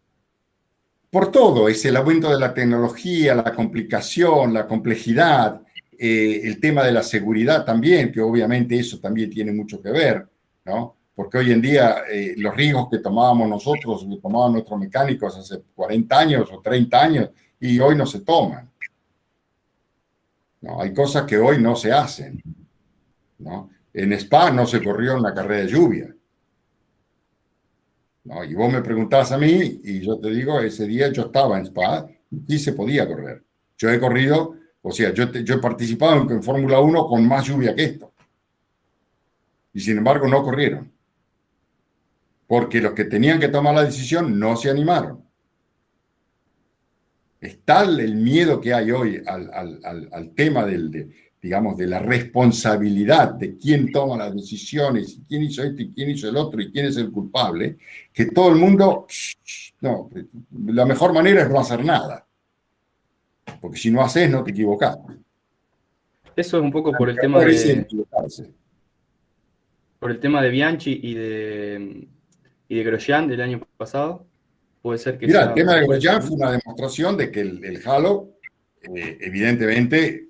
B: Por todo, es el aumento de la tecnología, la complicación, la complejidad, el tema de la seguridad también, que obviamente eso también tiene mucho que ver, ¿no? Porque hoy en día los riesgos que tomábamos nosotros, que tomaban nuestros mecánicos hace 40 años o 30 años, y hoy no se toman. ¿No? Hay cosas que hoy no se hacen, ¿no? En Spa no se corrió en la carrera de lluvia. ¿No? Y vos me preguntás a mí, y yo te digo, ese día yo estaba en Spa y se podía correr. Yo he corrido, o sea, yo he participado en Fórmula 1 con más lluvia que esto. Y sin embargo no corrieron. Porque los que tenían que tomar la decisión no se animaron. Es tal el miedo que hay hoy al tema digamos, de la responsabilidad de quién toma las decisiones, quién hizo esto y quién hizo el otro y quién es el culpable, que todo el mundo, no, la mejor manera es no hacer nada. Porque si no haces, no te equivocás.
D: Eso es un poco por el tema de Bianchi y de Grosjean del año pasado. Puede ser que
B: Mira, el tema de Grosjean fue una demostración de que el halo, evidentemente,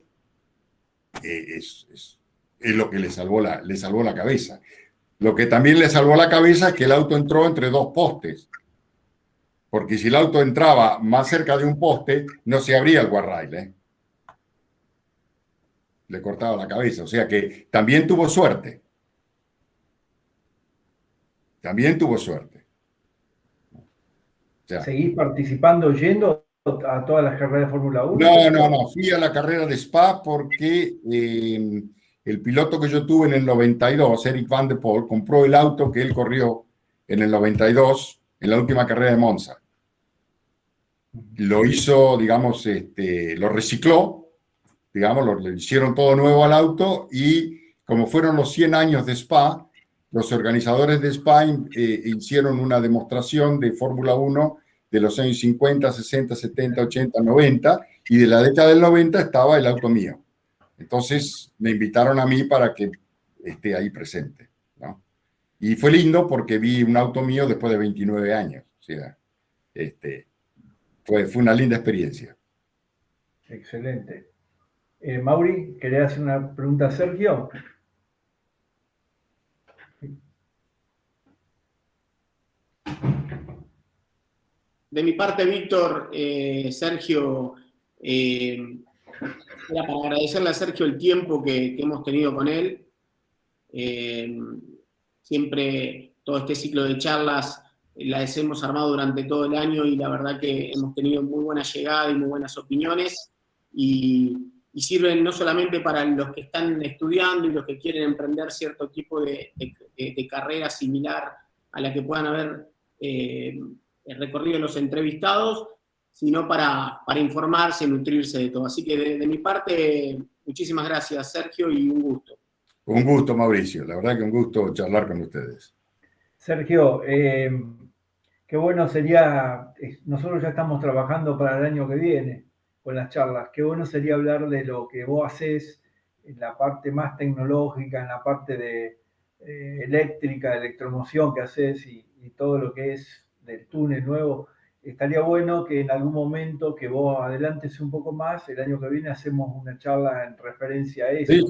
B: es lo que le salvó la cabeza. Lo que también le salvó la cabeza es que el auto entró entre dos postes. Porque si el auto entraba más cerca de un poste, no se abría el guardrail, ¿eh? Le cortaba la cabeza. O sea que también tuvo suerte. También tuvo suerte. O sea,
C: ¿Seguís participando, yendo a todas las carreras de Fórmula 1?
B: No. Fui a la carrera de Spa porque el piloto que yo tuve en el 92, Eric Van de Poel, compró el auto que él corrió en el 92, en la última carrera de Monza. Lo hizo, digamos, lo recicló, digamos, le hicieron todo nuevo al auto y como fueron los 100 años de Spa, los organizadores de Spa hicieron una demostración de Fórmula 1 de los años 50, 60, 70, 80, 90, y de la década del 90 estaba el auto mío. Entonces me invitaron a mí para que esté ahí presente, ¿no? Y fue lindo porque vi un auto mío después de 29 años. O sea, fue una linda experiencia.
C: Excelente. Mauri, ¿querés hacer una pregunta a Sergio?
A: De mi parte, Víctor, Sergio, era para agradecerle a Sergio el tiempo que hemos tenido con él. Siempre todo este ciclo de charlas las hemos armado durante todo el año y la verdad que hemos tenido muy buena llegada y muy buenas opiniones y sirven no solamente para los que están estudiando y los que quieren emprender cierto tipo de carrera similar a la que puedan haber recorrido los entrevistados, sino para informarse y nutrirse de todo. Así que de mi parte, muchísimas gracias, Sergio, y un gusto.
B: Un gusto, Mauricio. La verdad que un gusto charlar con ustedes.
C: Sergio, qué bueno sería, nosotros ya estamos trabajando para el año que viene con las charlas, qué bueno sería hablar de lo que vos haces en la parte más tecnológica, en la parte de eléctrica, de electromoción que haces y todo lo que es del túnel nuevo. estaría bueno que en algún momento que vos adelantes un poco más, el año que viene hacemos una charla en referencia a eso.
B: Sí,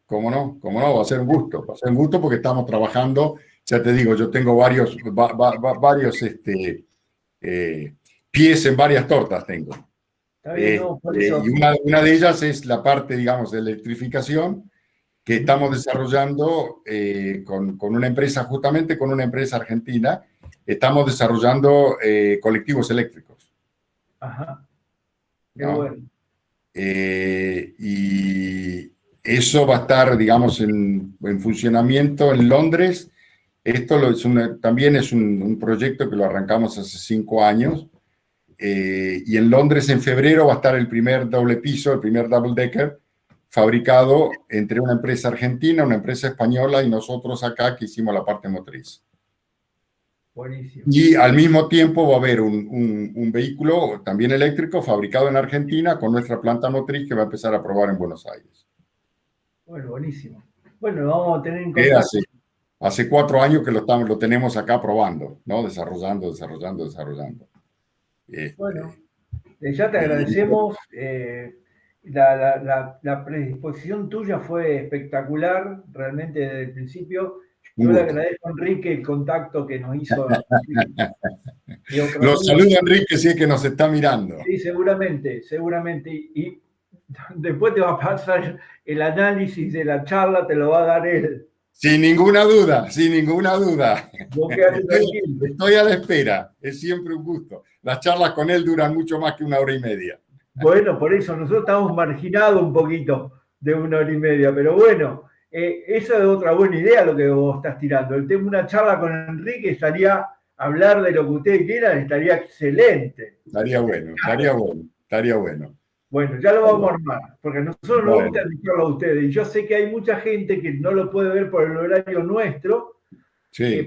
B: cómo no, va a ser un gusto porque estamos trabajando, ya te digo, yo tengo varios pies en varias tortas tengo.
C: Está bien, no, por eso.
B: Y una de ellas es la parte, digamos, de electrificación que estamos desarrollando con una empresa, justamente con una empresa argentina, estamos desarrollando colectivos eléctricos.
C: Ajá. Qué
B: ¿no?
C: bueno.
B: Y eso va a estar, digamos, en funcionamiento en Londres. Esto también es un proyecto que lo arrancamos hace 5 años. Y en Londres en febrero va a estar el primer doble piso, el primer double decker, fabricado entre una empresa argentina, una empresa española y nosotros acá que hicimos la parte motriz.
C: Buenísimo.
B: Y al mismo tiempo va a haber un vehículo también eléctrico fabricado en Argentina con nuestra planta motriz que va a empezar a probar en Buenos Aires. Bueno,
C: buenísimo. Bueno, vamos a tener en contacto.
B: Hace 4 años que lo tenemos acá probando, ¿no? Desarrollando.
C: Bueno, ya te agradecemos. La predisposición tuya fue espectacular, realmente desde el principio. Yo le agradezco a Enrique el contacto que nos hizo.
B: Los saludo, Enrique, si es que nos está mirando.
C: Sí, seguramente. Y después te va a pasar el análisis de la charla, te lo va a dar él.
B: Sin ninguna duda.
C: Vos quedate tranquilo.
B: Estoy a la espera, es siempre un gusto. Las charlas con él duran mucho más que 1 hora y media.
C: Bueno, por eso nosotros estamos marginados un poquito de 1 hora y media, pero bueno, esa es otra buena idea lo que vos estás tirando. El tema, una charla con Enrique, estaría hablar de lo que ustedes quieran, estaría excelente.
B: Estaría bueno.
C: Bueno, ya lo vamos a armar, porque a nosotros nos gusta escucharlo a ustedes, y yo sé que hay mucha gente que no lo puede ver por el horario nuestro,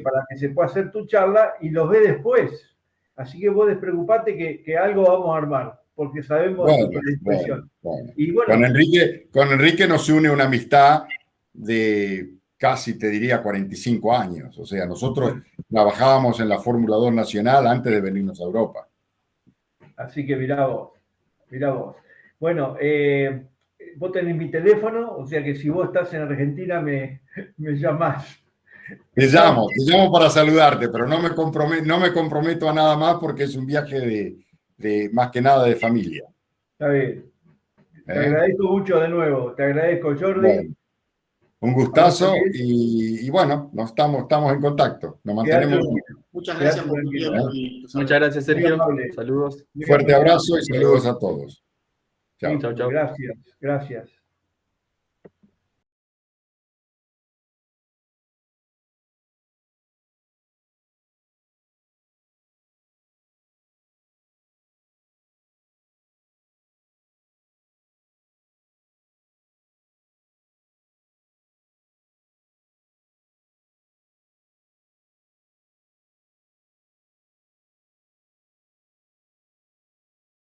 C: para que se pueda hacer tu charla, y los ve después. Así que vos despreocupate que algo vamos a armar, porque sabemos de tu predisposición. Y bueno,
B: con Enrique nos une una amistad de casi, te diría, 45 años. O sea, nosotros trabajábamos en la Fórmula 2 Nacional antes de venirnos a Europa.
C: Así que mirá vos. Bueno, vos tenés mi teléfono, o sea que si vos estás en Argentina me llamás.
B: Te llamo para saludarte, pero no me comprometo a nada más porque es un viaje de más que nada de familia.
C: Está bien. Te agradezco mucho de nuevo. Te agradezco, Jordi.
B: Bueno, un gustazo y bueno, estamos en contacto. Nos mantenemos.
A: Muchas gracias por tu tiempo.
D: Muchas gracias, Sergio. Saludos.
B: Fuerte abrazo y saludos a todos.
C: Chao. Gracias.